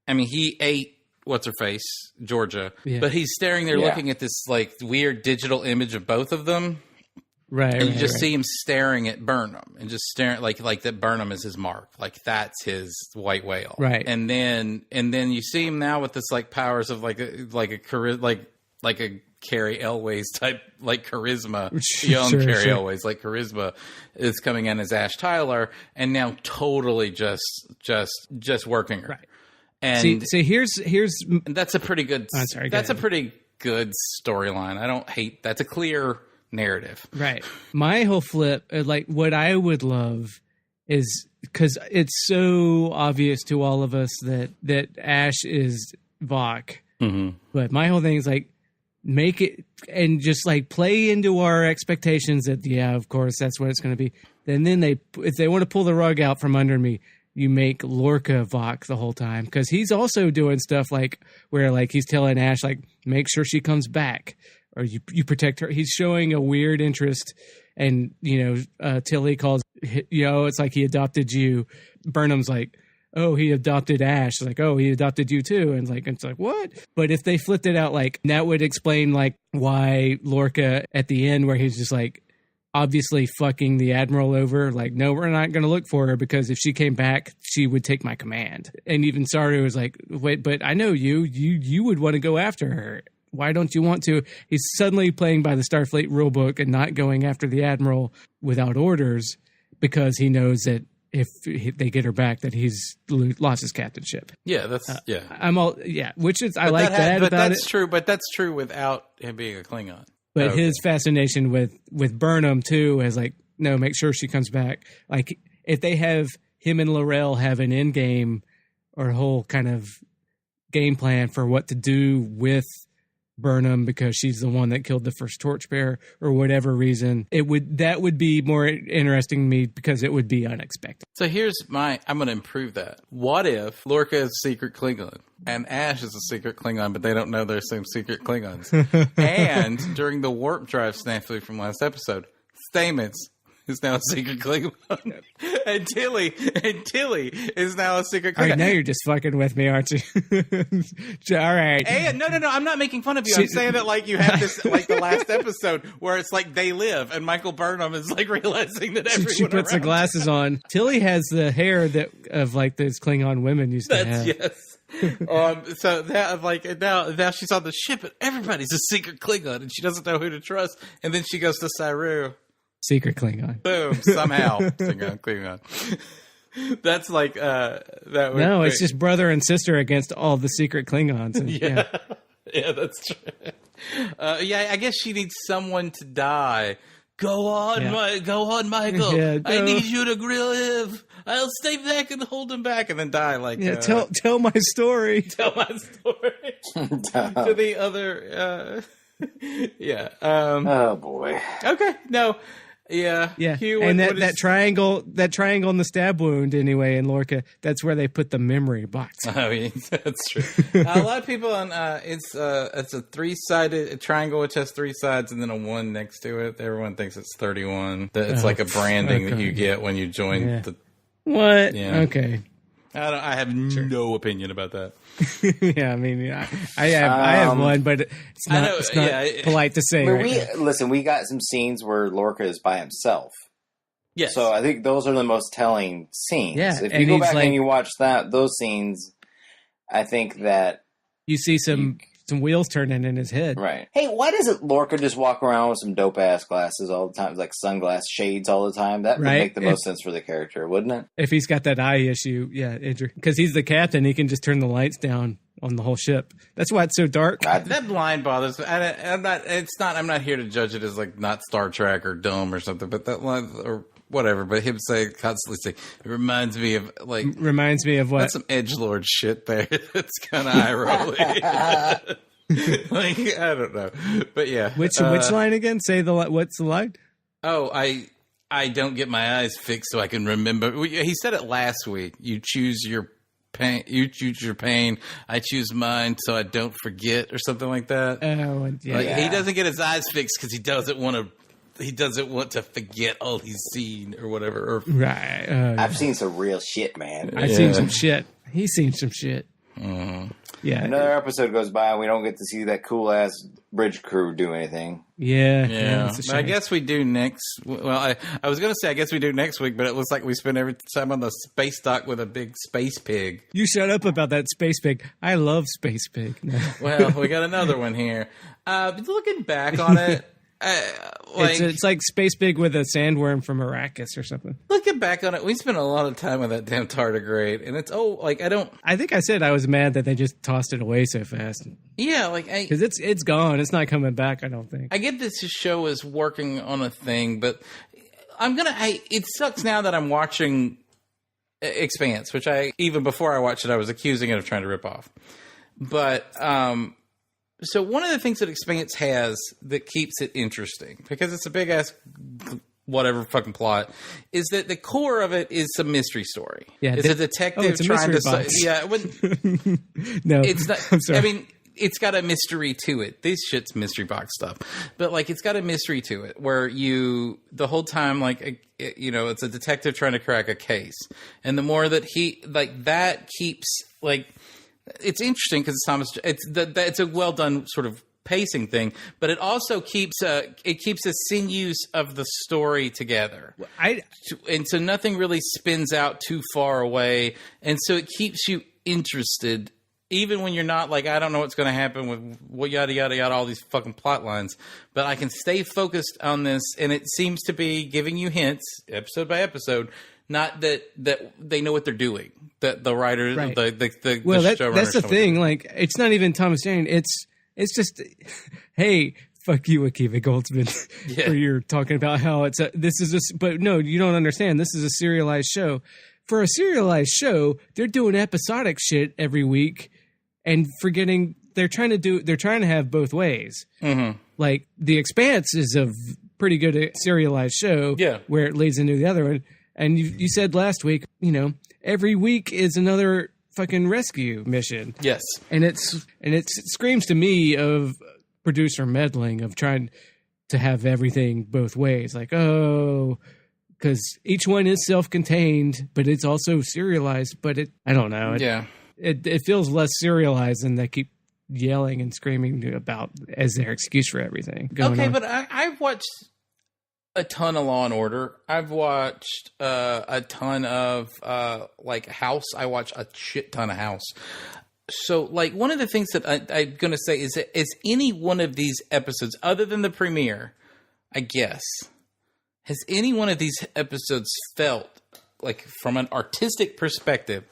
I mean, he ate what's-her-face, Georgia. Yeah. But he's staring there looking at this like weird digital image of both of them. Right. And you just see him staring at Burnham and just staring like that Burnham is his mark. Like that's his white whale. Right. And then you see him now with this like powers of like a Carrie Elways type like charisma. Young Carrie Elways, like charisma is coming in as Ash Tyler and now totally just working her. Right. And see here's that's a pretty good a pretty good storyline. I don't hate that's a clear narrative. Right. My whole flip, like what I would love is because it's so obvious to all of us that Ash is Vok. Mm-hmm. But my whole thing is like make it and just like play into our expectations that, of course, that's what it's going to be. And then if they want to pull the rug out from under me, you make Lorca Vok the whole time because he's also doing stuff like where like he's telling Ash like make sure she comes back. Or you protect her. He's showing a weird interest, and Tilly calls. It's like he adopted you. Burnham's like, oh, he adopted Ash. Like, oh, he adopted you too. And it's like what? But if they flipped it out, like that would explain like why Lorca at the end, where he's just like obviously fucking the Admiral over. Like, no, we're not going to look for her because if she came back, she would take my command. And even Saru was like, wait, but I know you would want to go after her. Why don't you want to? He's suddenly playing by the Starfleet rulebook and not going after the Admiral without orders because he knows that if they get her back, that he's lost his captainship. Yeah, that's which is I like that. But that's true. But that's true without him being a Klingon. But his fascination with Burnham too is like, no, make sure she comes back. Like if they have him and L'Rell have an end game or a whole kind of game plan for what to do with Burnham because she's the one that killed the first torchbearer or whatever reason, that would be more interesting to me because it would be unexpected. So I'm going to improve that. What if Lorca is a secret Klingon and Ash is a secret Klingon, but they don't know they're some secret Klingons? And during the warp drive snafu from last episode, Stamets is now a secret Klingon. and Tilly is now a secret Klingon. All right, now you're just fucking with me, aren't you? All right. And no, I'm not making fun of you. I'm saying that like you have this, like the last episode where it's like they live and Michael Burnham is like realizing that everyone she puts the glasses on. Tilly has the hair of like those Klingon women used to have. Yes. So that like now she's on the ship and everybody's a secret Klingon and she doesn't know who to trust. And then she goes to Saru. Secret Klingon. Boom! Somehow, Klingon. That's like No, it's just brother and sister against all the secret Klingons. And, yeah, that's true. I guess she needs someone to die. Go on, Michael. Yeah, I need you to grill him. I'll stay back and hold him back, and then die. Like, tell my story. Tell my story to the other. Oh boy. Okay. No. Yeah. Hugh, and that triangle in the stab wound anyway in Lorca, that's where they put the memory box. Oh yeah, that's true. A lot of people on it's a 3-sided triangle which has 3 sides and then a 1 next to it. Everyone thinks it's 31. It's like a branding that you get when you join the. What? Yeah. Okay. I have no opinion about that. Yeah, I mean, I have one, but it's not polite to say. We got some scenes where Lorca is by himself. Yes. So I think those are the most telling scenes. Yeah, if you go back and you watch those scenes, I think that you see some some wheels turning in his head. Right. Hey, why doesn't Lorca just walk around with some dope-ass glasses all the time, like sunglass shades all the time? That would make the most sense for the character, wouldn't it? If he's got that eye issue, yeah, because he's the captain, he can just turn the lights down on the whole ship. That's why it's so dark. That line bothers me. I'm not here to judge it as like not Star Trek or dumb or something, but that line or whatever. But him constantly saying, it reminds me of what? That's some edgelord shit there. It's kind of eye rolling. Like, I don't know, but yeah. Which line again? What's the line? Oh, I don't get my eyes fixed so I can remember. He said it last week. You choose your pain. You choose your pain. I choose mine so I don't forget, or something like that. Oh, yeah. Like, he doesn't get his eyes fixed because he doesn't want to. He doesn't want to forget all he's seen or whatever. Right. I've seen some real shit, man. I've seen some shit. He's seen some shit. Mm-hmm. Yeah. Another episode goes by and we don't get to see that cool ass bridge crew do anything. Yeah. But I guess we do next. Well, I was going to say I guess we do next week, but it looks like we spend every time on the space dock with a big space pig. You shut up about that space pig. I love space pig. No. Well, we got another one here. Looking back on it. It's like Space Pig with a sandworm from Arrakis or something. Looking back on it, we spent a lot of time on that damn tardigrade, and it's I think I said I was mad that they just tossed it away so fast. Yeah, because it's gone. It's not coming back. I don't think. I get this show is working on a thing, but it sucks now that I'm watching Expanse, which even before I watched it, I was accusing it of trying to rip off, but. So one of the things that Expanse has that keeps it interesting, because it's a big-ass whatever fucking plot, is that the core of it is some mystery story. Yeah, it's a detective trying to... No, it's not, I'm sorry. I mean, it's got a mystery to it. This shit's mystery box stuff. But, like, it's got a mystery to it where the whole time, like, it's a detective trying to crack a case. And the more that that keeps, like... It's interesting because it's a well done sort of pacing thing, but it also keeps the sinews of the story together. And so nothing really spins out too far away, and so it keeps you interested even when you're not like, I don't know what's going to happen with yada yada yada, all these fucking plot lines, but I can stay focused on this, and it seems to be giving you hints episode by episode. Not that they know what they're doing. That the writers, right. the showrunners. That's the thing. Like, it's not even Thomas Jane. It's just, hey, fuck you, Akiva Goldsman, where you're talking about how but no, you don't understand. This is a serialized show. For a serialized show, they're doing episodic shit every week and forgetting they're trying to have both ways. Mm-hmm. Like, The Expanse is a pretty good serialized show where it leads into the other one. And you said last week, every week is another fucking rescue mission. Yes. And it screams to me of producer meddling, of trying to have everything both ways. Like, because each one is self-contained, but it's also serialized. But I don't know. It feels less serialized, and they keep yelling and screaming about as their excuse for everything going on. But I've watched a ton of Law and Order. I've watched a ton of House. I watch a shit ton of House. So, like, one of the things that I'm going to say is any one of these episodes, other than the premiere, I guess, has any one of these episodes felt, like, from an artistic perspective,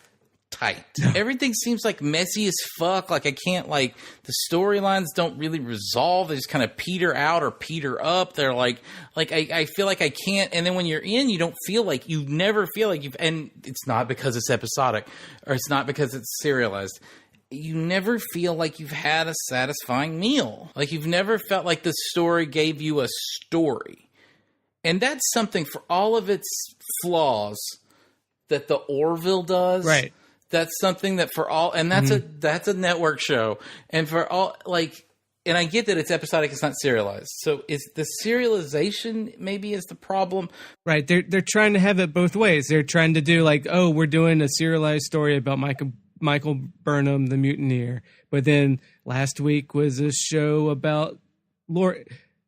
tight? Everything seems like messy as fuck. Like, I can't, like, the storylines don't really resolve. They just kind of peter out or peter up. They're like I feel like I can't. And then when you're in, you never feel like you've, and it's not because it's episodic or it's not because it's serialized. You never feel like you've had a satisfying meal. Like, you've never felt like the story gave you a story. And that's something, for all of its flaws, that the Orville does. Right. That's something that for all, and that's a network show, and for all, like, and I get that it's episodic, it's not serialized. So is the serialization maybe is the problem? Right. They're trying to have it both ways. They're trying to do like, we're doing a serialized story about Michael Burnham, the mutineer, but then last week was a show about Lorca,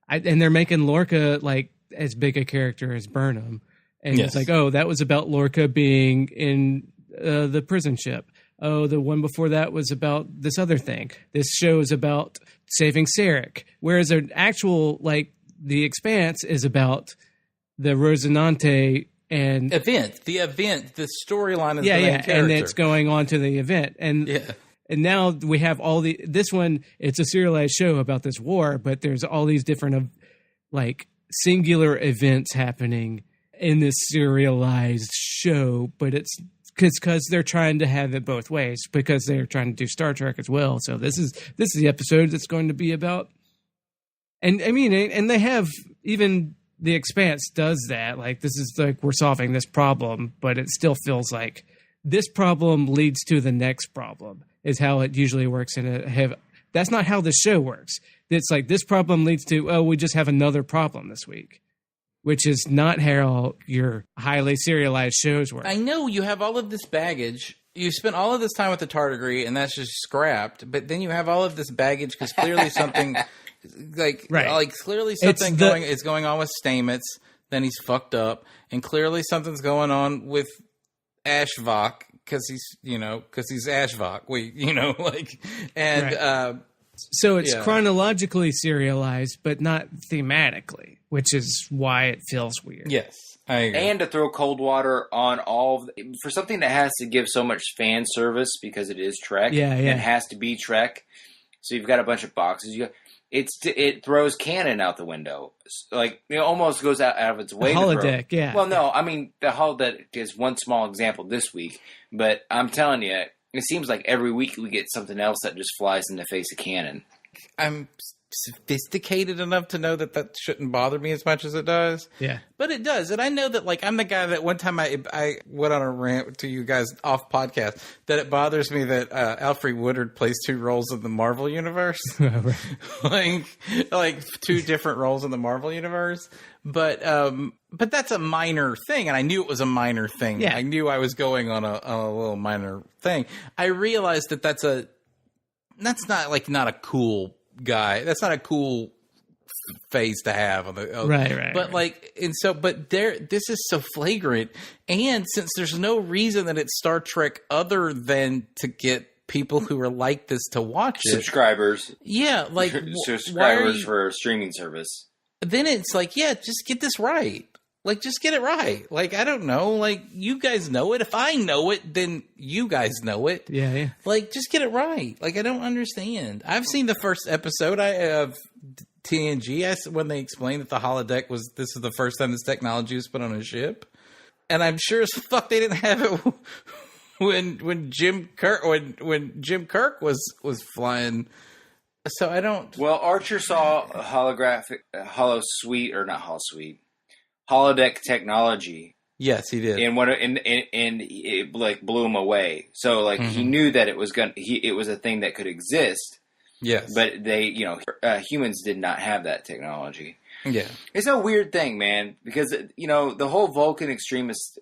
and they're making Lorca like as big a character as Burnham, and it's like, that was about Lorca being in the prison ship. oh, the one before that was about this other thing. This show is about saving Sarek. Whereas an actual, like, The Expanse is about the Rosinante and... the storyline of the main character. And it's going on to the event. And now we have this one, it's a serialized show about this war, but there's all these different, like, singular events happening in this serialized show, but it's because they're trying to have it both ways, because they're trying to do Star Trek as well. So this is the episode that's going to be about, and I mean, and they have, even The Expanse does that. Like, this is like, we're solving this problem, but it still feels like this problem leads to the next problem is how it usually works. That's not how the show works. It's like, this problem leads to, we just have another problem this week, which is not how your highly serialized shows work. I know you have all of this baggage. You spent all of this time with the tardigrade, and that's just scrapped. But then you have all of this baggage because clearly something, clearly something is going on with Stamets. Then he's fucked up, and clearly something's going on with Ashvok because he's Ashvok. So it's chronologically serialized, but not thematically, which is why it feels weird. Yes, I agree. And to throw cold water on for something that has to give so much fan service because it is Trek. It has to be Trek. So you've got a bunch of boxes. It throws canon out the window. Like, it almost goes out of its way. The holodeck, yeah. Well, no, I mean, the holodeck is one small example this week, but I'm telling you, it seems like every week we get something else that just flies in the face of canon. I'm sophisticated enough to know that shouldn't bother me as much as it does. Yeah. But it does. And I know that, like, I'm the guy that one time I went on a rant to you guys off podcast that it bothers me that Alfre Woodard plays two roles in the Marvel Universe. like two different roles in the Marvel Universe. But that's a minor thing, and I knew it was a minor thing. Yeah. I knew I was going on a little minor thing. I realized that's not a cool guy. That's not a cool phase to have on the right. But this is so flagrant, and since there's no reason that it's Star Trek other than to get people who are like this to watch it, subscribers, subscribers for a streaming service. Then it's like, just get this right. Like, just get it right. Like, I don't know. Like, you guys know it. If I know it, then you guys know it. Yeah. Like, just get it right. Like, I don't understand. I've seen the first episode of TNG when they explained that the holodeck this is the first time this technology was put on a ship. And I'm sure as fuck they didn't have it when Jim Kirk was flying. So I don't. Well, Archer saw a holodeck technology. Yes, he did. And it like blew him away. So like he knew that it was it was a thing that could exist. Yes. But they, humans did not have that technology. Yeah. It's a weird thing, man, because the whole Vulcan extremist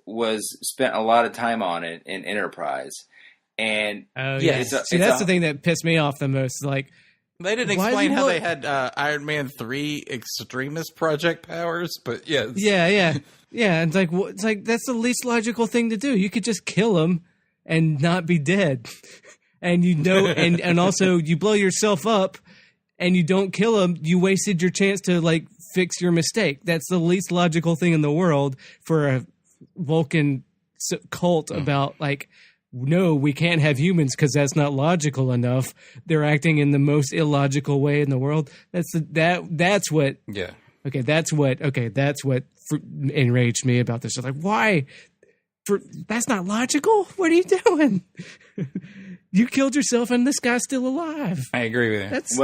spent a lot of time on it in Enterprise. And that's the thing that pissed me off the most, like, they didn't explain how they had Iron Man 3 extremist project powers, but yes. Yeah. It's like that's the least logical thing to do. You could just kill him and not be dead. And and also you blow yourself up and you don't kill him, you wasted your chance to, like, fix your mistake. That's the least logical thing in the world for a Vulcan cult about, like, no, we can't have humans because that's not logical enough. They're acting in the most illogical way in the world. That's what enraged me about this. Like, why? That's not logical. What are you doing? You killed yourself, and this guy's still alive. I agree with you.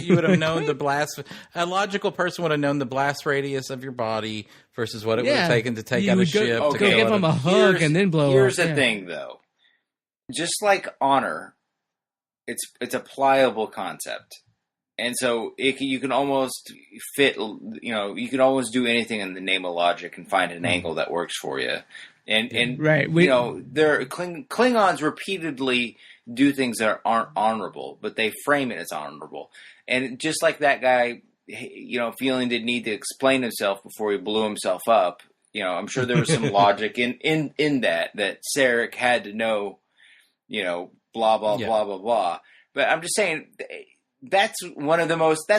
You would have known the blast. A logical person would have known the blast radius of your body versus what it would have taken to take out a ship. Go give him a hug and then blow up. Here's the thing, though. Just like honor, it's a pliable concept, and so you can almost fit. You can almost do anything in the name of logic and find an angle that works for you. And right. Klingons repeatedly do things that aren't honorable, but they frame it as honorable. And just like that guy, feeling the need to explain himself before he blew himself up, I'm sure there was some logic in that Sarek had to know blah, blah, blah, blah, blah. But I'm just saying that's one of the most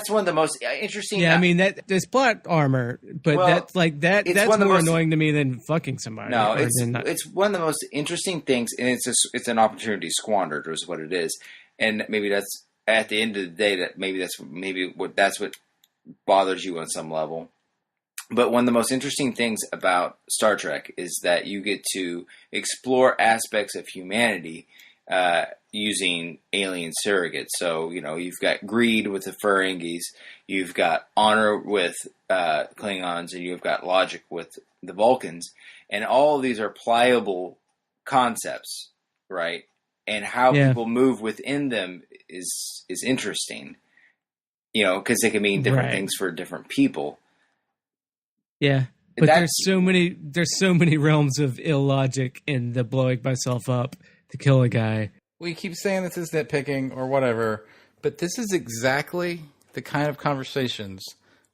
interesting. Yeah, I mean there's plot armor, but that's more annoying to me than fucking somebody. No, it's one of the most interesting things, and it's an opportunity squandered, is what it is. And maybe that's at the end of the day that's what bothers you on some level. But one of the most interesting things about Star Trek is that you get to explore aspects of humanity using alien surrogates. So, you've got greed with the Ferengis, you've got honor with Klingons, and you've got logic with the Vulcans. And all of these are pliable concepts, right? And how people move within them is interesting, because they can mean different things for different people. Yeah, but there's so many realms of illogic in the blowing myself up to kill a guy. We keep saying this is nitpicking or whatever, but this is exactly the kind of conversations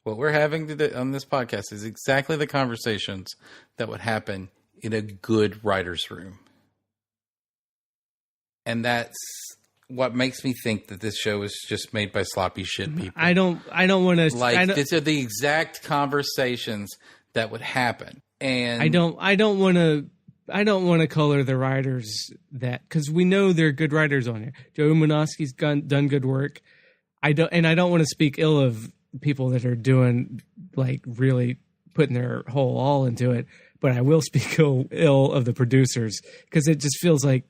what we're having on this podcast is exactly the conversations that would happen in a good writer's room, and that's what makes me think that this show is just made by sloppy shit people. I don't want to these are the exact conversations that would happen. And I don't want to color the writers that, because we know they're good writers on here. Joe Manoski's done good work. I don't want to speak ill of people that are doing really putting their whole all into it, but I will speak ill of the producers because it just feels like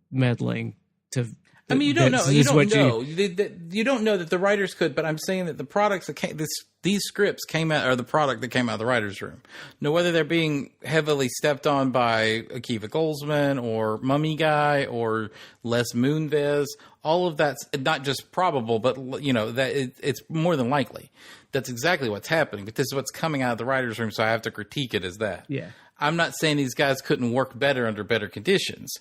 meddling to. I mean, you don't know. You don't know that the writers could, but I'm saying that the products that these scripts came out, or the product that came out of the writers' room. Now, whether they're being heavily stepped on by Akiva Goldsman or Mummy Guy or Les Moonves, all of that's not just probable, but that it's more than likely. That's exactly what's happening. But this is what's coming out of the writers' room, so I have to critique it as that. Yeah, I'm not saying these guys couldn't work better under better conditions.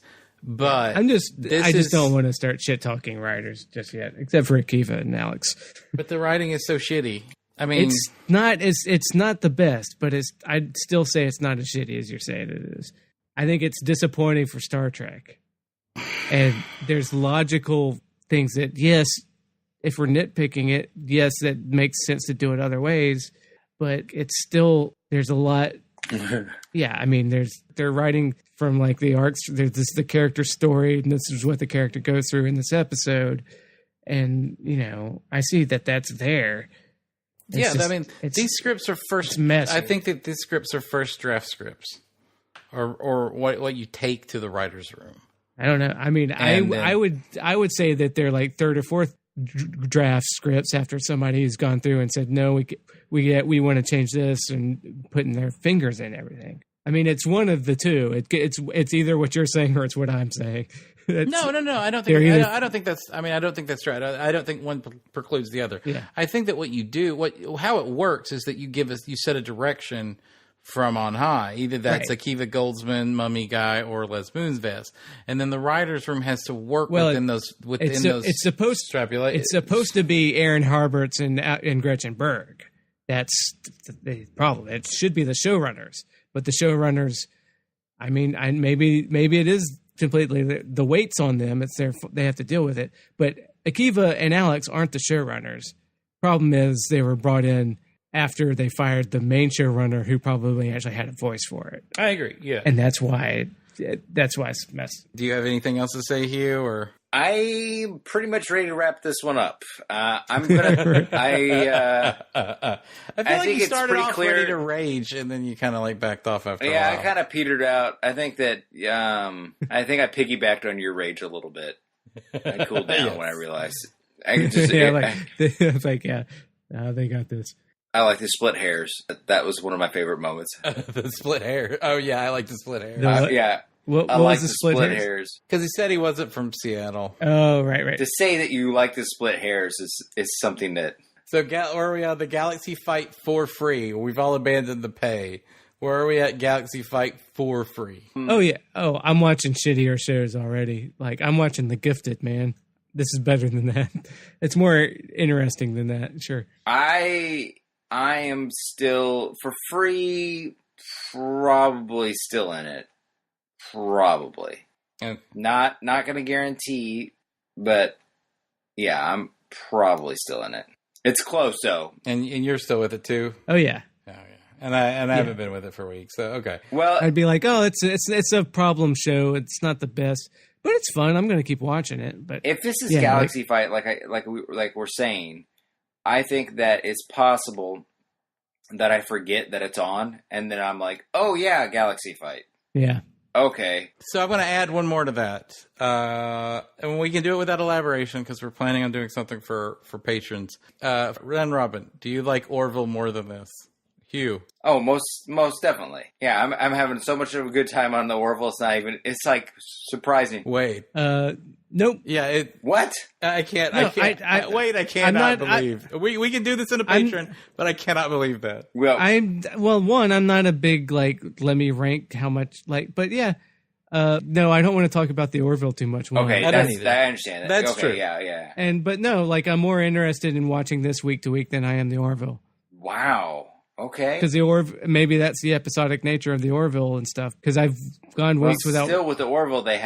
But I just don't want to start shit talking writers just yet, except for Akiva and Alex. But the writing is so shitty. I mean, it's not the best, but I'd still say it's not as shitty as you're saying it is. I think it's disappointing for Star Trek, and there's logical things that, yes, if we're nitpicking it, yes, that makes sense to do it other ways, but it's still there's a lot. Yeah, I mean, they're writing from the arcs. There's the character story, and this is what the character goes through in this episode. And I see that that's there. These scripts are first. I think that these scripts are first draft scripts, or what you take to the writers' room. I don't know. I mean, I would say that they're third or fourth draft scripts after somebody has gone through and said, no, we want to change this, and putting their fingers in everything. I mean, it's one of the two. It's either what you're saying or it's what I'm saying. No. I don't think that's. I mean, I don't think that's right. I don't think one precludes the other. Yeah. I think that what you do, how it works, is that you set a direction from on high. Either that's Akiva Goldsman, Mummy Guy, or Les Moonves, and then the writers' room has to work within those. It's supposed to be Aaron Harberts and Gretchen Berg. That's the problem. It should be the showrunners. But the showrunners, I mean, maybe it is completely the weight's on them. It's they have to deal with it. But Akiva and Alex aren't the showrunners. Problem is they were brought in after they fired the main showrunner, who probably actually had a voice for it. I agree. Yeah, and that's why it's a mess. Do you have anything else to say, Hugh? Or I'm pretty much ready to wrap this one up. I'm gonna. I feel like you started off ready to rage, and then you kind of backed off after. Yeah, a while. I kind of petered out. I think that. I think I piggybacked on your rage a little bit. I cooled down when I realized. I could just. They got this. I like the split hairs. That was one of my favorite moments. The split hair. Oh yeah, I like the split hair. Yeah. What I like the split hairs. Because he said he wasn't from Seattle. Oh, right. To say that you like the split hairs is something that... So where are we on the Galaxy Fight for free? We've all abandoned the pay. Where are we at Galaxy Fight for free? Oh, yeah. Oh, I'm watching shittier shows already. I'm watching The Gifted, man. This is better than that. It's more interesting than that, sure. I am still, for free, probably still in it. Probably. And Not going to guarantee, but yeah, I'm probably still in it. It's close though. and you're still with it too? Oh yeah. Oh yeah. And I haven't been with it for weeks. So okay. Well, I'd be like, oh, it's a problem show. It's not the best, but it's fun. I'm going to keep watching it. But if this is yeah, Galaxy Fight, like we're saying, I think that it's possible that I forget that it's on, and then I'm like, oh yeah, Galaxy Fight. yeah. Okay. So I'm going to add one more to that. And we can do it without elaboration because we're planning on doing something for patrons. Ren Robin, do you like Orville more than this? Hugh. Oh, most definitely. Yeah, I'm having so much of a good time on the Orville. It's like surprising. Wade. Nope. Yeah. What? I can't. No, I cannot believe. We can do this in a Patreon, but I cannot believe that. Well, I'm not a big let me rank how much but yeah. No, I don't want to talk about the Orville too much. okay, I don't either. I understand that. That's okay, true. Yeah. But no, I'm more interested in watching this week to week than I am the Orville. Wow. Okay. Because maybe that's the episodic nature of the Orville and stuff. Because I've gone weeks without. Still with the Orville, they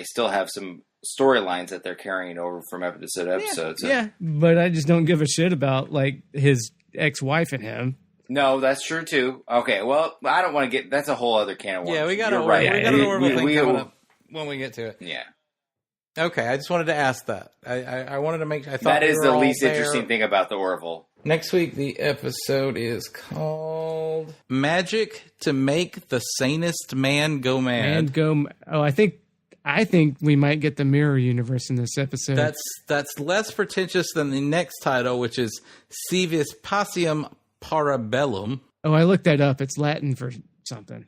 still have some storylines that they're carrying over from episode to episode. So. Yeah, but I just don't give a shit about his ex-wife and him. No, that's true too. Okay, well, I don't want to get. That's a whole other can of worms. Yeah, we got You're right. We got an Orville thing coming up when we get to it. Yeah. Okay, I just wanted to ask that. I wanted to make. I thought that is the least there. interesting thing about the Orville. Next week, the episode is called "Magic to Make the Sanest Man Go Mad." I think we might get the mirror universe in this episode. That's less pretentious than the next title, which is "Civis Pasium Parabellum." Oh, I looked that up. It's Latin for something.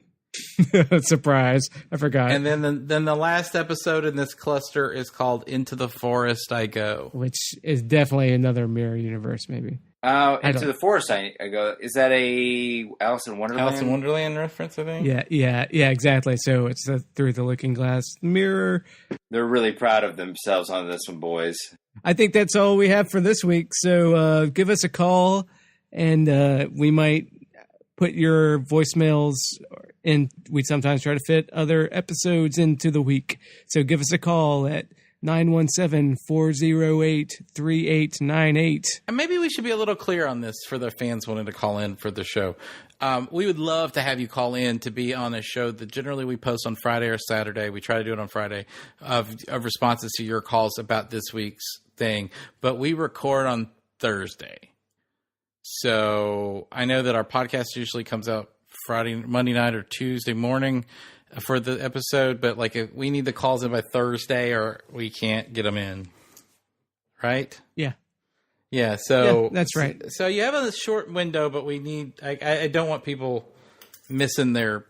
Surprise! I forgot. And then the last episode in this cluster is called "Into the Forest I Go," which is definitely another mirror universe, maybe. Into the Forest I Go. Is that a Alice in Wonderland? Alice in Wonderland reference, I think. Yeah, exactly. So it's through the looking glass mirror. They're really proud of themselves on this one, boys. I think that's all we have for this week. So give us a call, and we might put your voicemails in. We sometimes try to fit other episodes into the week. So give us a call at 917-408-3898. And maybe we should be a little clear on this for the fans wanting to call in for the show. We would love to have you call in to be on a show that generally we post on Friday or Saturday. We try to do it on Friday of responses to your calls about this week's thing. But we record on Thursday. So I know that our podcast usually comes out Monday night or Tuesday morning for the episode, but if we need the calls in by Thursday or we can't get them in, right? Yeah. So yeah, that's right. So you have a short window, but we need. I don't want people missing their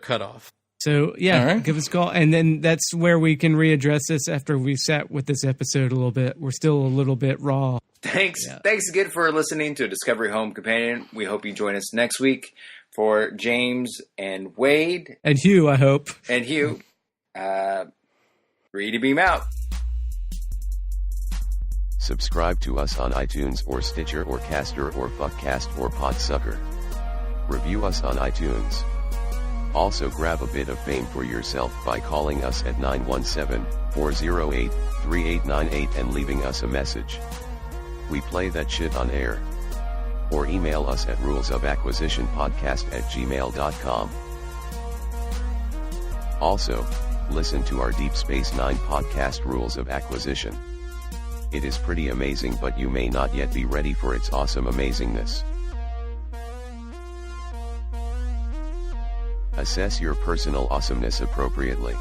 cutoff. So right. Give us a call, and then that's where we can readdress this after we've sat with this episode a little bit. We're still a little bit raw. Thanks again for listening to Discovery Home Companion. We hope you join us next week. For James and Wade. And Hugh, I hope. And Hugh. Ready to beam out. Subscribe to us on iTunes or Stitcher or Caster or Fuckcast or Podsucker. Review us on iTunes. Also grab a bit of fame for yourself by calling us at 917-408-3898 and leaving us a message. We play that shit on air. Or email us at rulesofacquisitionpodcast@gmail.com. Also, listen to our Deep Space Nine podcast Rules of Acquisition. It is pretty amazing, but you may not yet be ready for its awesome amazingness. Assess your personal awesomeness appropriately.